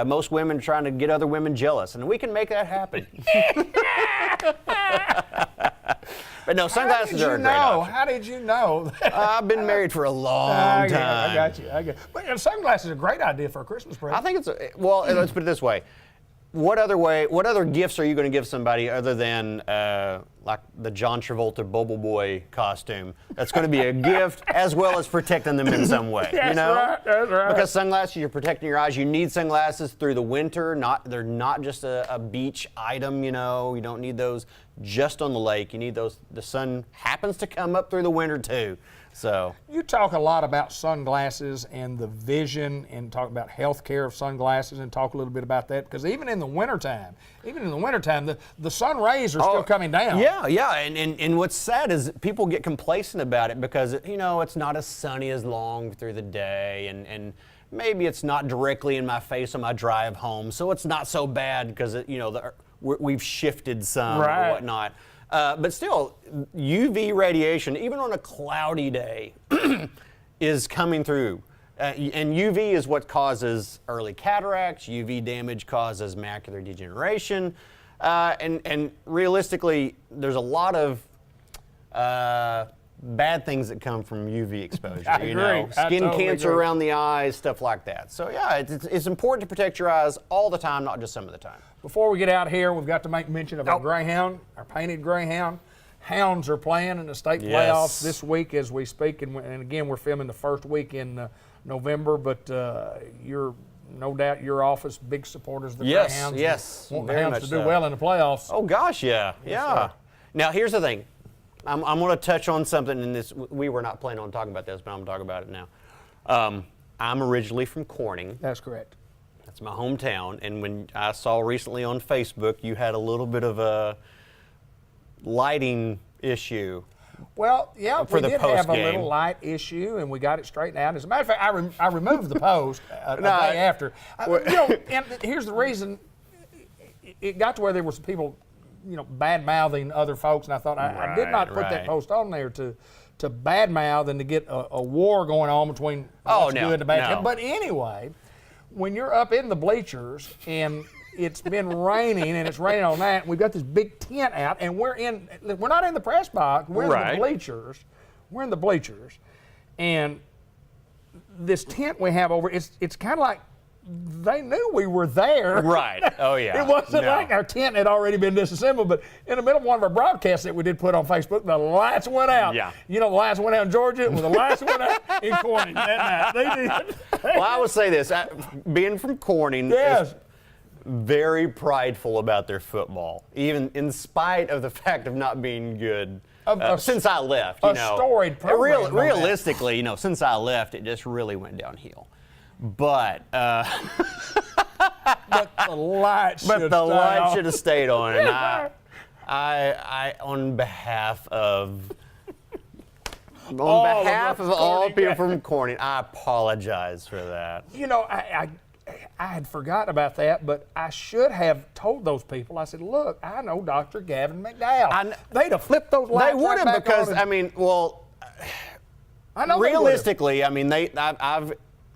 [SPEAKER 14] Most women are trying to get other women jealous, and we can make that happen. But no, sunglasses are a great option.
[SPEAKER 5] How did you know?
[SPEAKER 14] I've been married for a long time.
[SPEAKER 5] I got you. But sunglasses are a great idea for a Christmas present.
[SPEAKER 14] I think let's put it this way. What other gifts are you going to give somebody other than like the John Travolta Bubble Boy costume? That's going to be a gift as well as protecting them in some way.
[SPEAKER 5] That's right.
[SPEAKER 14] Because sunglasses, you're protecting your eyes. You need sunglasses through the winter. They're not just a beach item. You don't need those just on the lake. You need those. The sun happens to come up through the winter too. So
[SPEAKER 5] you talk a lot about sunglasses and the vision, and talk about health care of sunglasses, and talk a little bit about that, because even in the wintertime, the sun rays are still coming down.
[SPEAKER 14] Yeah, and what's sad is people get complacent about it because it's not as sunny as long through the day, and maybe it's not directly in my face on my drive home, so it's not so bad because we've shifted some or whatnot. But still, UV radiation, even on a cloudy day, is coming through. And UV is what causes early cataracts. UV damage causes macular degeneration. And realistically, there's a lot of bad things that come from UV exposure.
[SPEAKER 5] I agree.
[SPEAKER 14] Skin cancer around the eyes, stuff like that. So yeah, it's important to protect your eyes all the time, not just some of the time.
[SPEAKER 5] Before we get out here, we've got to make mention of our greyhound, our painted greyhound. Hounds are playing in the state playoffs this week as we speak, and again, we're filming the first week in November, but you're no doubt your office, big supporters of the Greyhounds.
[SPEAKER 14] Yes,
[SPEAKER 5] want the Hounds to do well in the playoffs.
[SPEAKER 14] Oh gosh, yeah.
[SPEAKER 5] Sir.
[SPEAKER 14] Now here's the thing. I'm going to touch on something in this. We were not planning on talking about this, but I'm going to talk about it now. I'm originally from Corning.
[SPEAKER 5] That's correct.
[SPEAKER 14] That's my hometown. And when I saw recently on Facebook, you had a little bit of a lighting issue.
[SPEAKER 5] Well, yeah,
[SPEAKER 14] for
[SPEAKER 5] we
[SPEAKER 14] the
[SPEAKER 5] did
[SPEAKER 14] post
[SPEAKER 5] have a
[SPEAKER 14] game.
[SPEAKER 5] little light issue, and we got it straightened out. As a matter of fact, I removed the post a day after. And here's the reason. It got to where there was people, bad mouthing other folks, and I thought I did not put that post on there to bad mouth and to get a war going on between what's good and bad.
[SPEAKER 14] No.
[SPEAKER 5] But anyway, when you're up in the bleachers and it's been raining and it's raining all night, and we've got this big tent out, and we're not in the press box, we're in the bleachers. We're in the bleachers, and this tent we have over, it's kind of like they knew we were there.
[SPEAKER 14] Right. Oh, yeah.
[SPEAKER 5] It wasn't like our tent had already been disassembled, but in the middle of one of our broadcasts that we did put on Facebook, the lights went out.
[SPEAKER 14] Yeah.
[SPEAKER 5] The lights went out in Georgia, well, the lights went out in Corning that night. They did.
[SPEAKER 14] Well, I would say this, being from Corning,
[SPEAKER 5] Yes.
[SPEAKER 14] is very prideful about their football, even in spite of the fact of not being good. Since I left,
[SPEAKER 5] storied program.
[SPEAKER 14] Realistically, since I left, it just really went downhill. But
[SPEAKER 5] the light
[SPEAKER 14] should have stayed on, and I on behalf of all people from Corning, I apologize for that.
[SPEAKER 5] I had forgotten about that, but I should have told those people. I said, "Look, I know Dr. Gavin McDowell. They'd have flipped those lights.
[SPEAKER 14] They would
[SPEAKER 5] right
[SPEAKER 14] have
[SPEAKER 5] back
[SPEAKER 14] because
[SPEAKER 5] on
[SPEAKER 14] I know realistically,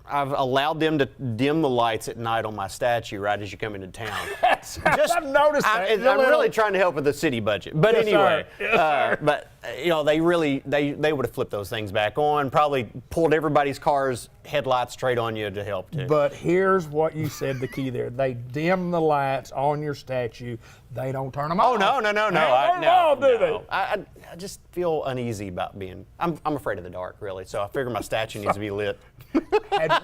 [SPEAKER 14] I've allowed them to dim the lights at night on my statue right as you come into town.
[SPEAKER 5] I've noticed that.
[SPEAKER 14] I'm really trying to help with the city budget. But anyway, but they would have flipped those things back on, probably pulled everybody's car's headlights straight on you to help too.
[SPEAKER 5] But here's what you said, the key there. They dim the lights on your statue. They don't turn them off.
[SPEAKER 14] Oh, no.
[SPEAKER 5] They don't turn them off, do they?
[SPEAKER 14] I just feel uneasy about being, I'm afraid of the dark, really. So I figure my statue needs to be lit.
[SPEAKER 5] Had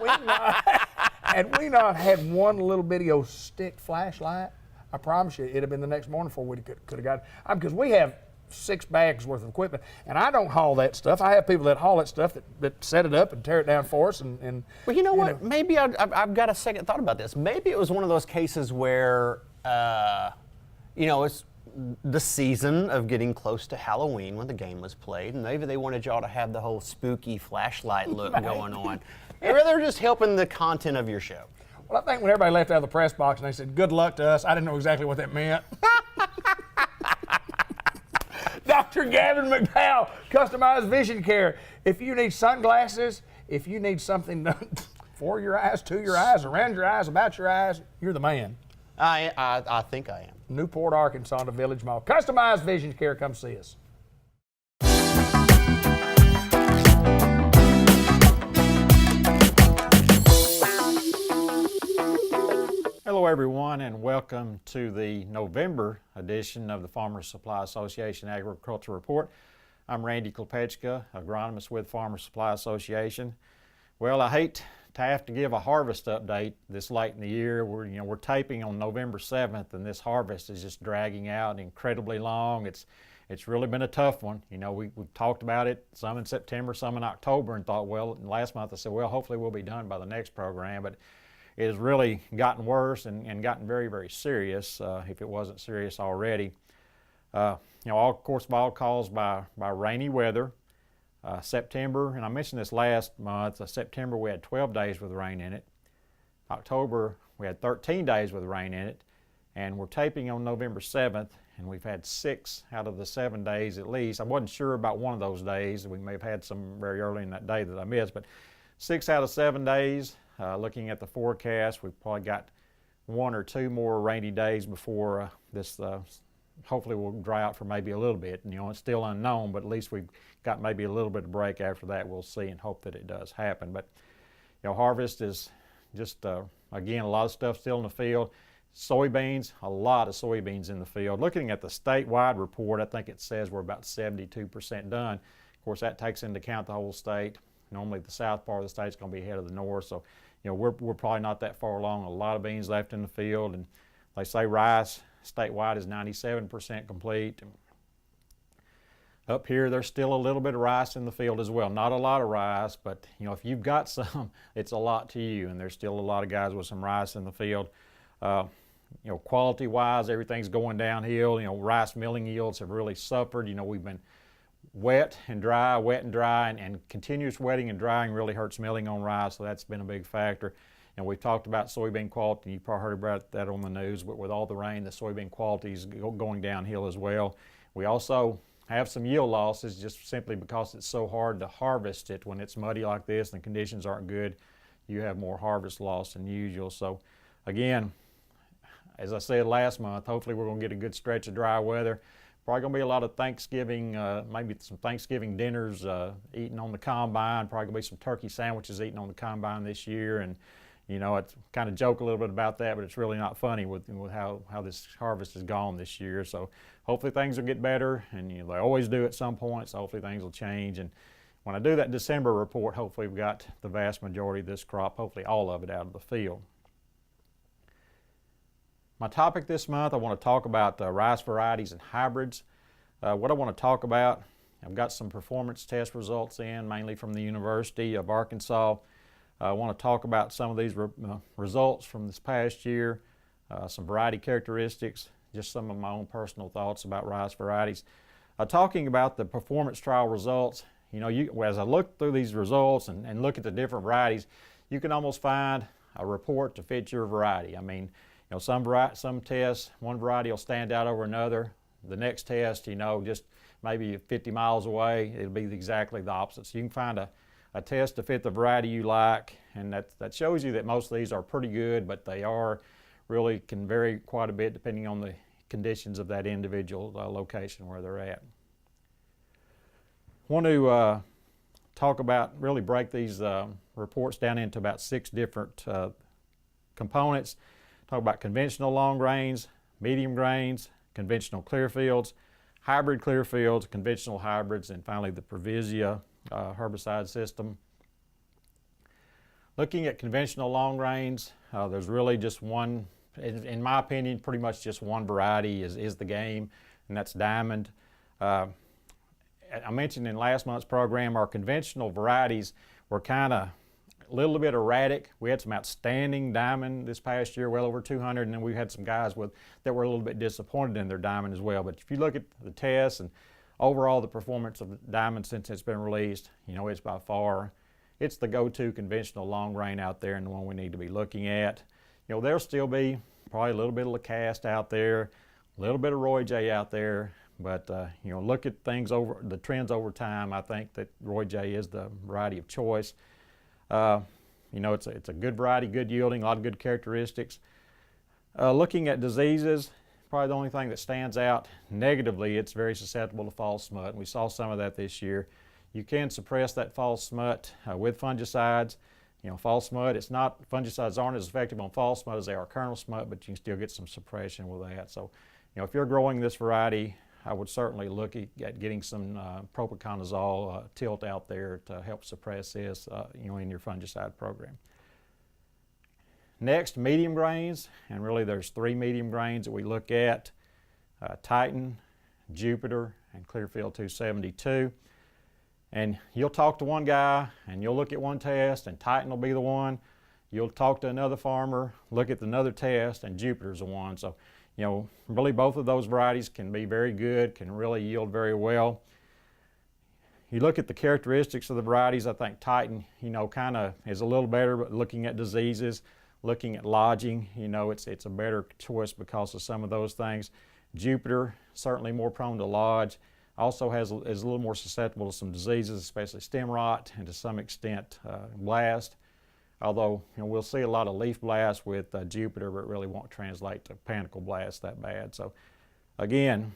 [SPEAKER 5] we not had one little bitty old stick flashlight, I promise you it'd have been the next morning before we could have got it. Because we have 6 bags worth of equipment, and I don't haul that stuff. I have people that haul that stuff that set it up and tear it down for us. And
[SPEAKER 14] well, you know what? Maybe I've got a second thought about this. Maybe it was one of those cases where, it's the season of getting close to Halloween when the game was played, and maybe they wanted y'all to have the whole spooky flashlight look going on. Or they're just helping the content of your show.
[SPEAKER 5] Well, I think when everybody left out of the press box and they said, "Good luck to us," I didn't know exactly what that meant. Dr. Gavin McDowell, customized vision care. If you need sunglasses, if you need something done for your eyes, to your eyes, around your eyes, about your eyes, you're the man.
[SPEAKER 14] I think I am.
[SPEAKER 5] Newport, Arkansas, the Village Mall. Customized vision care. Come see us.
[SPEAKER 15] Hello everyone, and welcome to the November edition of the Farmers Supply Association Agriculture Report. I'm Randy Klepechka, agronomist with Farmers Supply Association. Well, I hate to have to give a harvest update this late in the year. We're taping on November 7th, and this harvest is just dragging out incredibly long. It's really been a tough one. We've talked about it, some in September, some in October, and thought, well, last month I said, well, hopefully we'll be done by the next program, but it has really gotten worse and gotten very, very serious, if it wasn't serious already. Of course, all caused by rainy weather. September, and I mentioned this last month, September we had 12 days with rain in it. October we had 13 days with rain in it, and we're taping on November 7th, and we've had 6 out of the 7 days at least. I wasn't sure about one of those days. We may have had some very early in that day that I missed, but 6 out of 7 days. Looking at the forecast, we've probably got 1 or 2 more rainy days before this hopefully will dry out for maybe a little bit. It's still unknown, but at least we've got maybe a little bit of break after that. We'll see and hope that it does happen. But harvest is just again, a lot of stuff still in the field. Soybeans, a lot of soybeans in the field. Looking at the statewide report, I think it says we're about 72% done. Of course, that takes into account the whole state. Normally the south part of the state is going to be ahead of the north, so we're probably not that far along. A lot of beans left in the field, and they say rice statewide is 97% complete. Up here, there's still a little bit of rice in the field as well. Not a lot of rice, but if you've got some, it's a lot to you. And there's still a lot of guys with some rice in the field. Quality-wise, everything's going downhill. Rice milling yields have really suffered. We've been wet and dry, and continuous wetting and drying really hurts milling on rice, so that's been a big factor. And we've talked about soybean quality, and you've probably heard about that on the news, but with all the rain, the soybean quality is going downhill as well. We also have some yield losses just simply because it's so hard to harvest it when it's muddy like this and conditions aren't good. You have more harvest loss than usual. So again, as I said last month, hopefully we're going to get a good stretch of dry weather. Probably going to be a lot of Thanksgiving, maybe some Thanksgiving dinners eaten on the combine. Probably going to be some turkey sandwiches eaten on the combine this year. And it's kind of joke a little bit about that, but it's really not funny with how this harvest has gone this year. So hopefully things will get better, and they always do at some point, so hopefully things will change. And when I do that December report, hopefully we've got the vast majority of this crop, hopefully all of it, out of the field. My topic this month, I want to talk about rice varieties and hybrids. What I want to talk about, I've got some performance test results in, mainly from the University of Arkansas. I want to talk about some of these results from this past year, some variety characteristics, just some of my own personal thoughts about rice varieties. Talking about the performance trial results, as I look through these results and look at the different varieties, you can almost find a report to fit your variety. I mean, some tests, one variety will stand out over another. The next test, just maybe 50 miles away, it'll be exactly the opposite. So you can find a test to fit the variety you like, and that shows you that most of these are pretty good, but they can vary quite a bit depending on the conditions of that individual location where they're at. I want to really break these reports down into about 6 different components. Talk about conventional long grains, medium grains, conventional clear fields, hybrid clear fields, conventional hybrids, and finally the Previsia herbicide system. Looking at conventional long grains, there's really just one, in my opinion, pretty much just one variety is the game, and that's Diamond. I mentioned in last month's program our conventional varieties were kind of a little bit erratic. We had some outstanding Diamond this past year, well over 200, and then we had some guys that were a little bit disappointed in their Diamond as well. But if you look at the tests and overall the performance of the Diamond since it's been released, it's by far, it's the go-to conventional long grain out there and the one we need to be looking at. There'll still be probably a little bit of LaCast out there, a little bit of Roy J out there, but look at things the trends over time. I think that Roy J is the variety of choice. It's a good variety, good yielding, a lot of good characteristics. Looking at diseases, probably the only thing that stands out negatively, it's very susceptible to fall smut. We saw some of that this year. You can suppress that fall smut with fungicides. Fall smut, fungicides aren't as effective on fall smut as they are kernel smut, but you can still get some suppression with that. So, if you're growing this variety, I would certainly look at getting some propiconazole tilt out there to help suppress this, in your fungicide program. Next, medium grains, and really there's 3 medium grains that we look at: Titan, Jupiter, and Clearfield 272. And you'll talk to one guy, and you'll look at one test, and Titan will be the one. You'll talk to another farmer, look at another test, and Jupiter's the one. So, really both of those varieties can be very good, can really yield very well. You look at the characteristics of the varieties, I think Titan, kind of is a little better, but looking at diseases, looking at lodging, it's a better choice because of some of those things. Jupiter, certainly more prone to lodge, also is a little more susceptible to some diseases, especially stem rot and to some extent blast. Although we'll see a lot of leaf blast with Jupiter, but it really won't translate to panicle blast that bad. So again,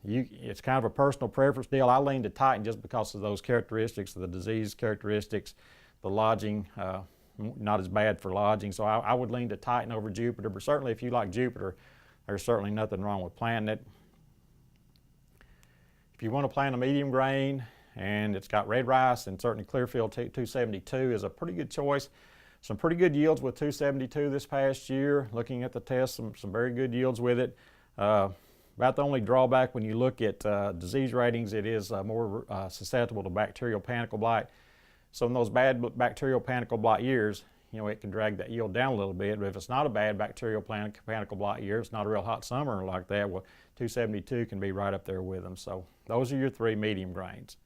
[SPEAKER 15] it's kind of a personal preference deal. I lean to Titan just because of those characteristics, the disease characteristics, the lodging, not as bad for lodging. So I would lean to Titan over Jupiter, but certainly if you like Jupiter, there's certainly nothing wrong with planting it. If you want to plant a medium grain and it's got red rice, and certainly Clearfield 272 is a pretty good choice. Some pretty good yields with 272 this past year. Looking at the test, some very good yields with it. About the only drawback when you look at disease ratings, it is more susceptible to bacterial panicle blight. So in those bad bacterial panicle blight years, it can drag that yield down a little bit. But if it's not a bad bacterial panicle blight year, it's not a real hot summer like that, well, 272 can be right up there with them. So those are your 3 medium grains.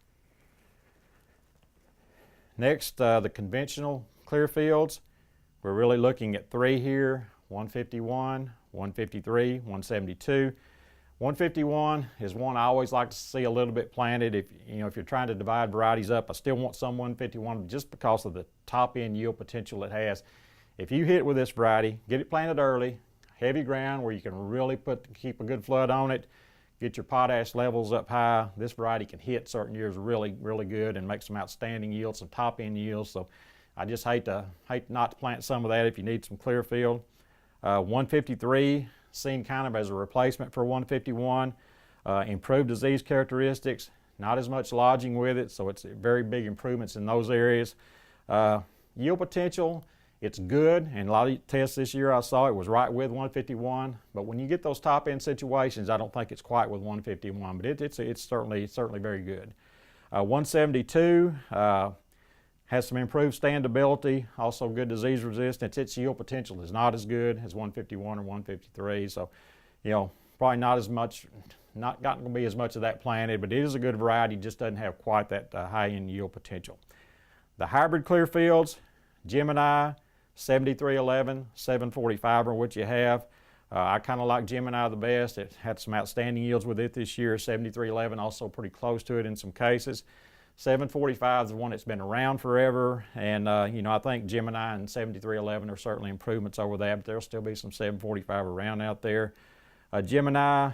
[SPEAKER 15] Next, the conventional clear fields. We're really looking at 3 here, 151, 153, 172. 151 is one I always like to see a little bit planted. If you're trying to divide varieties up, I still want some 151 just because of the top end yield potential it has. If you hit with this variety, get it planted early, heavy ground where you can really keep a good flood on it, get your potash levels up high. This variety can hit certain years really, really good and make some outstanding yields, some top end yields. So I just hate not to plant some of that if you need some clear field. 153 seen kind of as a replacement for 151. Improved disease characteristics, not as much lodging with it, so it's very big improvements in those areas. Yield potential, it's good, and a lot of tests this year I saw it was right with 151, but when you get those top end situations, I don't think it's quite with 151, but it's certainly very good. 172 has some improved standability, also good disease resistance. Its yield potential is not as good as 151 or 153, so probably not going to be as much of that planted, but it is a good variety, just doesn't have quite that high end yield potential. The hybrid clear fields, Gemini, 7311, 745 are what you have. I kind of like Gemini the best. It had some outstanding yields with it this year. 7311 also pretty close to it in some cases. 745 is the one that's been around forever, and I think Gemini and 7311 are certainly improvements over that, but there'll still be some 745 around out there. Gemini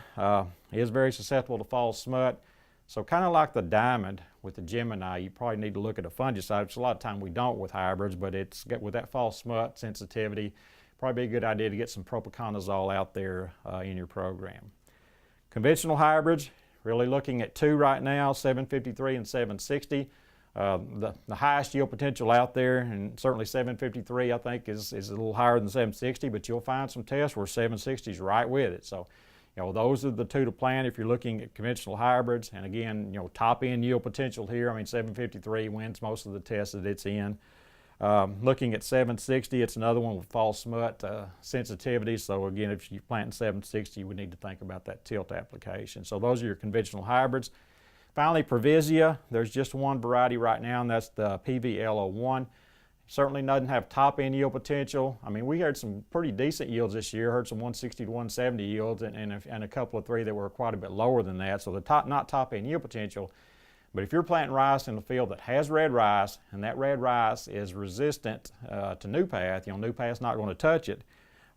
[SPEAKER 15] is very susceptible to fall smut, so kind of like the diamond with the Gemini, you probably need to look at a fungicide, which a lot of time we don't with hybrids, but with that fall smut sensitivity, probably be a good idea to get some propiconazole out there in your program. Conventional hybrids, really looking at 2 right now, 753 and 760. The highest yield potential out there, and certainly 753 I think is a little higher than 760, but you'll find some tests where 760 is right with it. So those are the 2 to plant if you're looking at conventional hybrids. And again, top end yield potential here, 753 wins most of the tests that it's in. Looking at 760, it's another one with fall smut sensitivity. So again, if you're planting 760, you would need to think about that tilt application. So those are your conventional hybrids. Finally, Previsia, there's just one variety right now, and that's the PVL01. Certainly doesn't have top end yield potential. We had some pretty decent yields this year, heard some 160 to 170 yields, and a couple of 3 that were quite a bit lower than that. So not top end yield potential. But if you're planting rice in a field that has red rice, and that red rice is resistant to new path, new path's not going to touch it,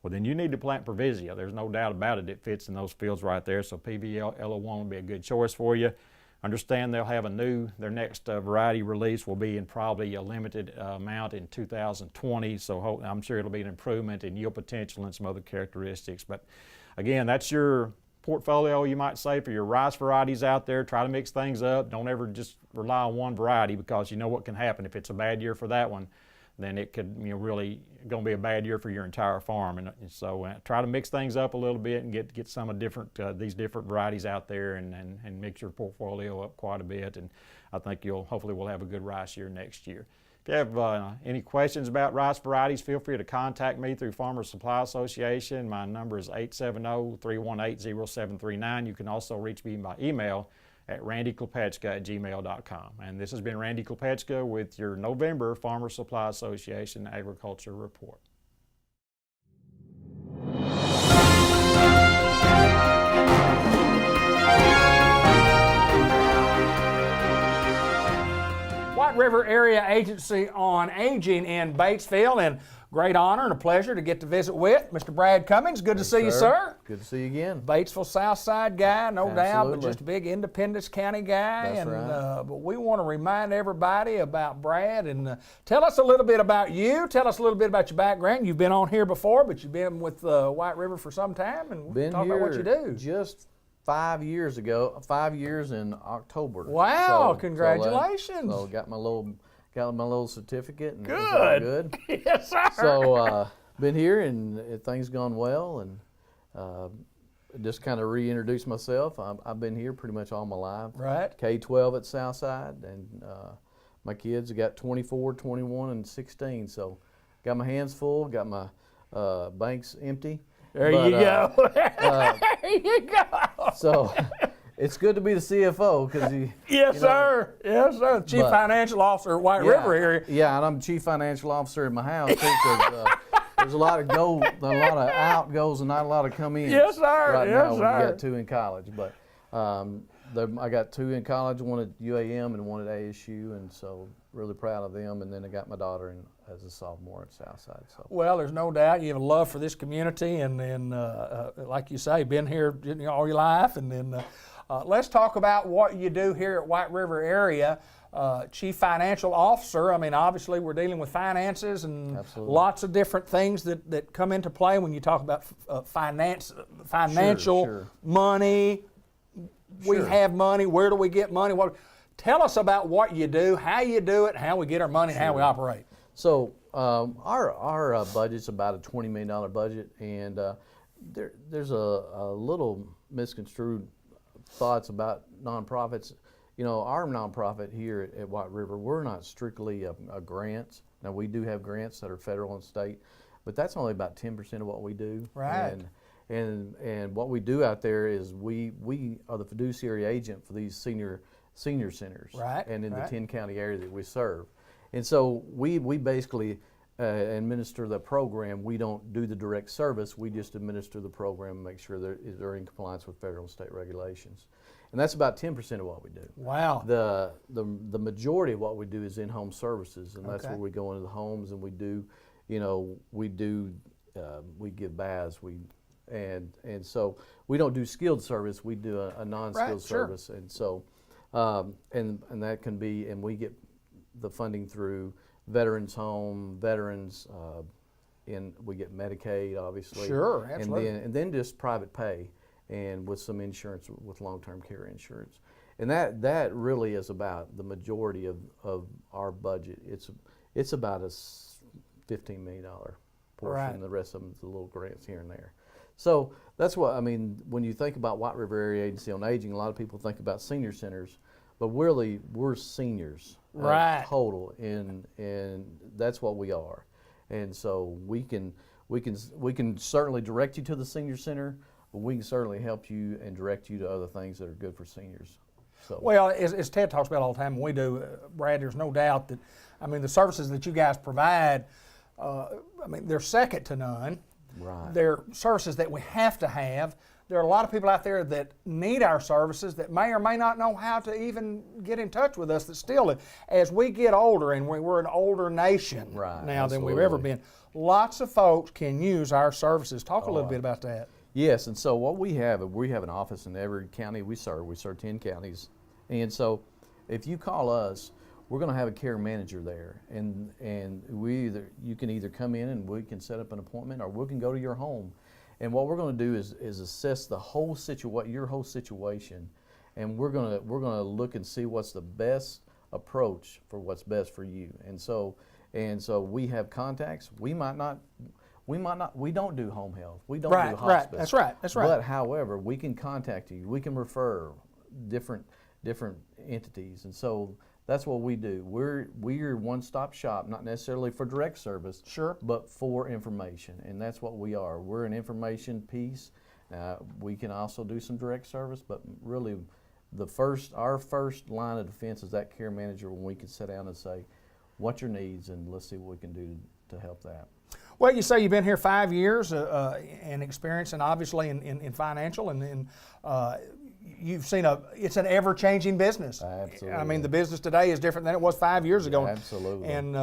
[SPEAKER 15] well then you need to plant Previsia. There's no doubt about it. It fits in those fields right there, so PVL01 will be a good choice for you. Understand they'll have their next variety release will be in probably a limited amount in 2020, so I'm sure it'll be an improvement in yield potential and some other characteristics. But again, that's your portfolio, you might say, for your rice varieties out there. Try to mix things up. Don't ever just rely on one variety, because you know what can happen. If it's a bad year for that one, then it could really going to be a bad year for your entire farm. And so try to mix things up a little bit and get some of these different varieties out there and mix your portfolio up quite a bit. And I think hopefully we'll have a good rice year next year. If you have any questions about rice varieties, feel free to contact me through Farmers Supply Association. My number is 870-318-0739. You can also reach me by email at randyklepechka@gmail.com. And this has been Randy Klepechka with your November Farmers Supply Association Agriculture Report.
[SPEAKER 5] White River Area Agency on Aging in Batesville, and great honor and a pleasure to get to visit with Mr. Brad Cummings. Good to see you, sir.
[SPEAKER 6] Good to see you again.
[SPEAKER 5] Batesville South Side guy, no doubt, but just a big Independence County guy.
[SPEAKER 6] That's right.
[SPEAKER 5] But we want to remind everybody about Brad, and tell us a little bit about you. Tell us a little bit about your background. You've been on here before, but you've been with White River for some time, and we'll talk about what you do.
[SPEAKER 6] Just 5 years ago, 5 years in October.
[SPEAKER 5] Wow! Congratulations.
[SPEAKER 6] So got my little certificate, and
[SPEAKER 5] good.
[SPEAKER 6] It was all good.
[SPEAKER 5] Yes, sir.
[SPEAKER 6] So been here, and things gone well, and just kind of reintroduce myself. I've been here pretty much all my life.
[SPEAKER 5] Right.
[SPEAKER 6] K-12 at Southside, and my kids have got 24, 21, and 16. So got my hands full, got my banks empty.
[SPEAKER 5] There you go. There you go.
[SPEAKER 6] So it's good to be the CFO because
[SPEAKER 5] Yes, sir. Yes, sir. Chief Financial Officer at White River area.
[SPEAKER 6] Yeah, and I'm Chief Financial Officer in my house too, because there's a lot of out goes and not a lot of come in.
[SPEAKER 5] Yes, sir.
[SPEAKER 6] Right
[SPEAKER 5] Yes,
[SPEAKER 6] now, we
[SPEAKER 5] sir.
[SPEAKER 6] got 2 in college, but I got 2 in college, one at UAM and one at ASU, and so really proud of them. And then I got my daughter as a sophomore at Southside. So.
[SPEAKER 5] Well, there's no doubt you have a love for this community, and like you say, been here all your life. And then let's talk about what you do here at White River area. Chief Financial Officer. I mean, obviously we're dealing with finances and lots of different things that come into play when you talk about financial money. We have money. Where do we get money? Tell us about what you do, how you do it, how we get our money, and how we operate.
[SPEAKER 6] So our budget's about a $20 million budget, and there's a little misconstrued thoughts about nonprofits. You know, our nonprofit here at White River, we're not strictly a grants. Now, we do have grants that are federal and state, but that's only about 10% of what we do.
[SPEAKER 5] Right.
[SPEAKER 6] And what we do out there is we are the fiduciary agent for these senior centers.
[SPEAKER 5] Right.
[SPEAKER 6] And in the 10-county area that we serve. And so we basically administer the program. We don't do the direct service. We just administer the program and make sure they're in compliance with federal and state regulations. And that's about 10% of what we do.
[SPEAKER 5] Wow.
[SPEAKER 6] The majority of what we do is in-home services, and that's where we go into the homes and we do, we give baths, and so we don't do skilled service. We do a non-skilled service, and so and that can be, and we get the funding through Veterans Home, Veterans, and we get Medicaid, obviously.
[SPEAKER 5] Sure, absolutely.
[SPEAKER 6] And then just private pay, and with some insurance, with long-term care insurance. And that really is about the majority of our budget. It's about a $15 million portion.
[SPEAKER 5] Right.
[SPEAKER 6] The rest of them is the little grants here and there. So that's what, I mean, when you think about White River Area Agency on Aging, a lot of people think about senior centers, but really we're seniors total, and that's what we are. And so we can certainly direct you to the senior center, but we can certainly help you and direct you to other things that are good for seniors. So.
[SPEAKER 5] Well, as Ted talks about all the time, and we do, Brad, there's no doubt that, I mean, the services that you guys provide, they're second to none.
[SPEAKER 6] Right.
[SPEAKER 5] They're services that we have to have. There are a lot of people out there that need our services that may or may not know how to even get in touch with us. That still, as we get older, and we're an older nation now than we've ever been, lots of folks can use our services. Talk a little bit about that.
[SPEAKER 6] Yes, and so what we have an office in every county we serve. We serve 10 counties. And so if you call us, we're going to have a care manager there, and you can either come in and we can set up an appointment, or we can go to your home. And what we're going to do is assess your whole situation, and we're going to look and see what's the best approach for what's best for you. And so we have contacts. We don't do home health. We don't do hospice.
[SPEAKER 5] That's right.
[SPEAKER 6] But however, we can contact you. We can refer different entities, and so that's what we do. We're one-stop shop, not necessarily for direct service, but for information, and that's what we are. We're an information piece. We can also do some direct service, but really, our first line of defense is that care manager, when we can sit down and say, "What's your needs?" and let's see what we can do to help that.
[SPEAKER 5] Well, you say you've been here 5 years and experience, and obviously in financial, and you've seen it's an ever-changing business.
[SPEAKER 6] Absolutely.
[SPEAKER 5] I mean, the business today is different than it was 5 years ago.
[SPEAKER 6] Absolutely.
[SPEAKER 5] And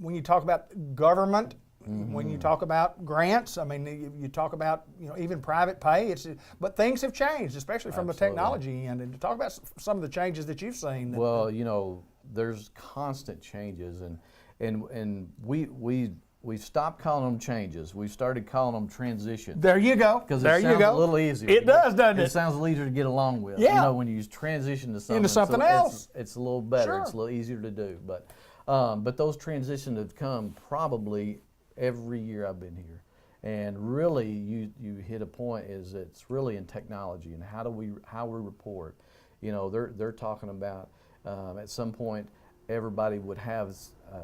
[SPEAKER 5] when you talk about government, when you talk about grants, I mean, you talk about even private pay. But things have changed, especially from the technology end. And to talk about some of the changes that you've seen.
[SPEAKER 6] Well, there's constant changes, and we stopped calling them changes. We started calling them transitions.
[SPEAKER 5] There you go.
[SPEAKER 6] Because it sounds a little easier.
[SPEAKER 5] It does, doesn't it?
[SPEAKER 6] It sounds a little easier to get along with.
[SPEAKER 5] Yeah.
[SPEAKER 6] When you transition to something,
[SPEAKER 5] into something else,
[SPEAKER 6] it's a little better.
[SPEAKER 5] Sure.
[SPEAKER 6] It's a little easier to do. But those transitions have come probably every year I've been here. And really, you hit a point is it's really in technology and how we report. You know, they're talking about at some point everybody would have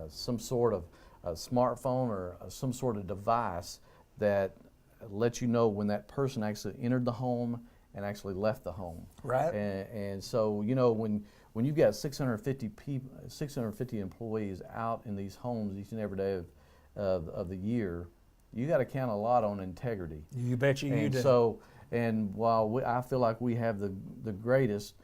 [SPEAKER 6] some sort of a smartphone or some sort of device that lets you know when that person actually entered the home and actually left the home.
[SPEAKER 5] Right.
[SPEAKER 6] And so, you know, when you've got 650 employees out in these homes each and every day of the year, you got to count a lot on integrity.
[SPEAKER 5] You bet you do.
[SPEAKER 6] So, and while I feel like we have the greatest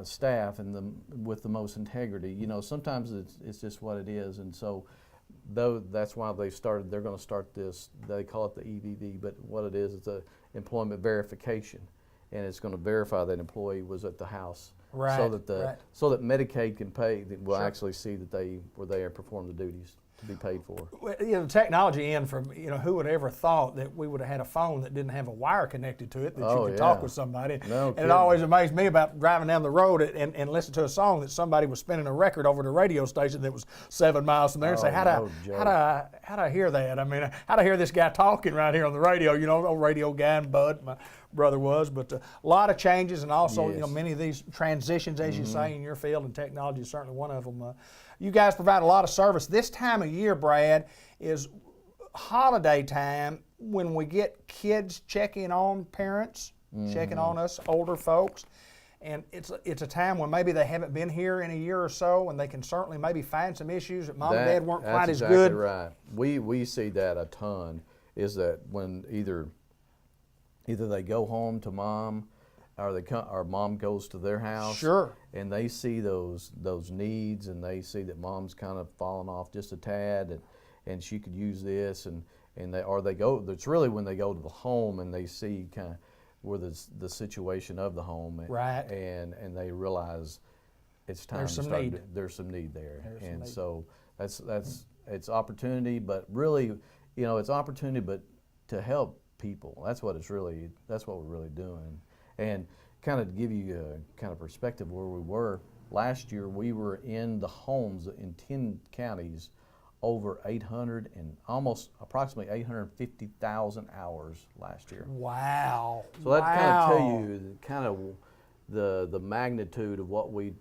[SPEAKER 6] staff and with the most integrity, you know, sometimes it's just what it is. And so, that's why they're going to start this. They call it the EVV, but what it is, it's a employment verification, and it's going to verify that employee was at the house,
[SPEAKER 5] right,
[SPEAKER 6] so that Medicaid can pay. Will
[SPEAKER 5] Sure.
[SPEAKER 6] actually see that they were there and performed the duties to be paid for.
[SPEAKER 5] Well, you know, the technology in from, you know, who would ever thought that we would have had a phone that didn't have a wire connected to it that you could talk with somebody.
[SPEAKER 6] No
[SPEAKER 5] and
[SPEAKER 6] kidding.
[SPEAKER 5] it always amazed me about driving down the road and listening to a song that somebody was spinning a record over the radio station that was 7 miles from there and say, how do I hear that? I mean, how do I hear this guy talking right here on the radio? You know, old radio guy and Bud, my brother was, but a lot of changes, and also, you know, many of these transitions, as you say, in your field, and technology is certainly one of them. You guys provide a lot of service. This time of year, Brad, is holiday time when we get kids checking on parents, checking on us older folks. And it's a time when maybe they haven't been here in a year or so, and they can certainly maybe find some issues that mom and dad weren't quite as good.
[SPEAKER 6] That's exactly right. We see that a ton, is that when either they go home to mom, or mom goes to their house.
[SPEAKER 5] Sure.
[SPEAKER 6] And they see those needs, and they see that mom's kind of fallen off just a tad, and she could use this, and they go. It's really when they go to the home and they see kind of where the situation of the home,
[SPEAKER 5] right,
[SPEAKER 6] and they realize it's time
[SPEAKER 5] there's
[SPEAKER 6] to
[SPEAKER 5] some
[SPEAKER 6] start.
[SPEAKER 5] need.
[SPEAKER 6] There's some need there, and
[SPEAKER 5] so
[SPEAKER 6] that's it's opportunity, but really, you know, it's opportunity, but to help people. That's what we're really doing. And kind of to give you a kind of perspective where we were, last year we were in the homes in 10 counties over 800 and approximately 850,000 hours last year.
[SPEAKER 5] Wow.
[SPEAKER 6] So that kind of tell you the magnitude of what we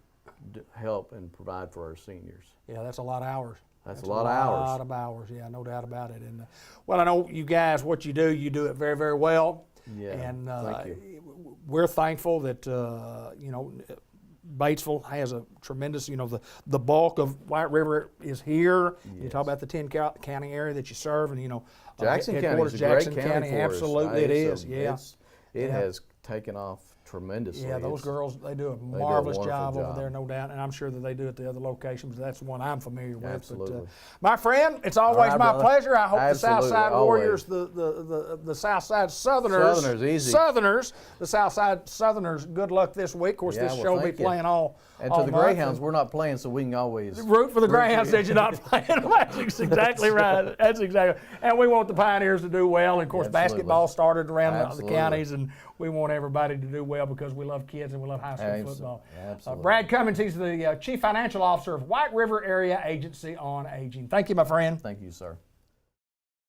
[SPEAKER 6] help and provide for our seniors.
[SPEAKER 5] Yeah, that's a lot of hours.
[SPEAKER 6] That's a lot of hours.
[SPEAKER 5] A lot of hours, yeah, no doubt about it. And well, I know you guys, what you do it very, very well.
[SPEAKER 6] Yeah,
[SPEAKER 5] and
[SPEAKER 6] thank you.
[SPEAKER 5] We're thankful that you know, Batesville has a tremendous, you know, the bulk of White River is here.
[SPEAKER 6] Yes.
[SPEAKER 5] You talk about the 10 county area that you serve, and you know,
[SPEAKER 6] Jackson County is a
[SPEAKER 5] Jackson
[SPEAKER 6] great county for us.
[SPEAKER 5] absolutely, it is. Yeah,
[SPEAKER 6] it has taken off tremendously.
[SPEAKER 5] Yeah, those girls, they do a marvelous job over there, no doubt, and I'm sure that they do at the other locations. That's the one I'm familiar with.
[SPEAKER 6] Absolutely.
[SPEAKER 5] But, my friend, it's always my pleasure. I hope the Southside Warriors, the Southside Southerners, the Southside Southerners, good luck this week. Of course, this show will be playing all.
[SPEAKER 6] And to the Greyhounds, we're not playing, so we can always
[SPEAKER 5] root for the Greyhounds that you're not playing. That's exactly right. That's exactly. And we want the Pioneers to do well. And of course, basketball started around the counties, and we want everybody to do well because we love kids and we love high school football.
[SPEAKER 6] Absolutely.
[SPEAKER 5] Brad Cummins, he's the Chief Financial Officer of White River Area Agency on Aging. Thank you, my friend.
[SPEAKER 6] Thank you, sir.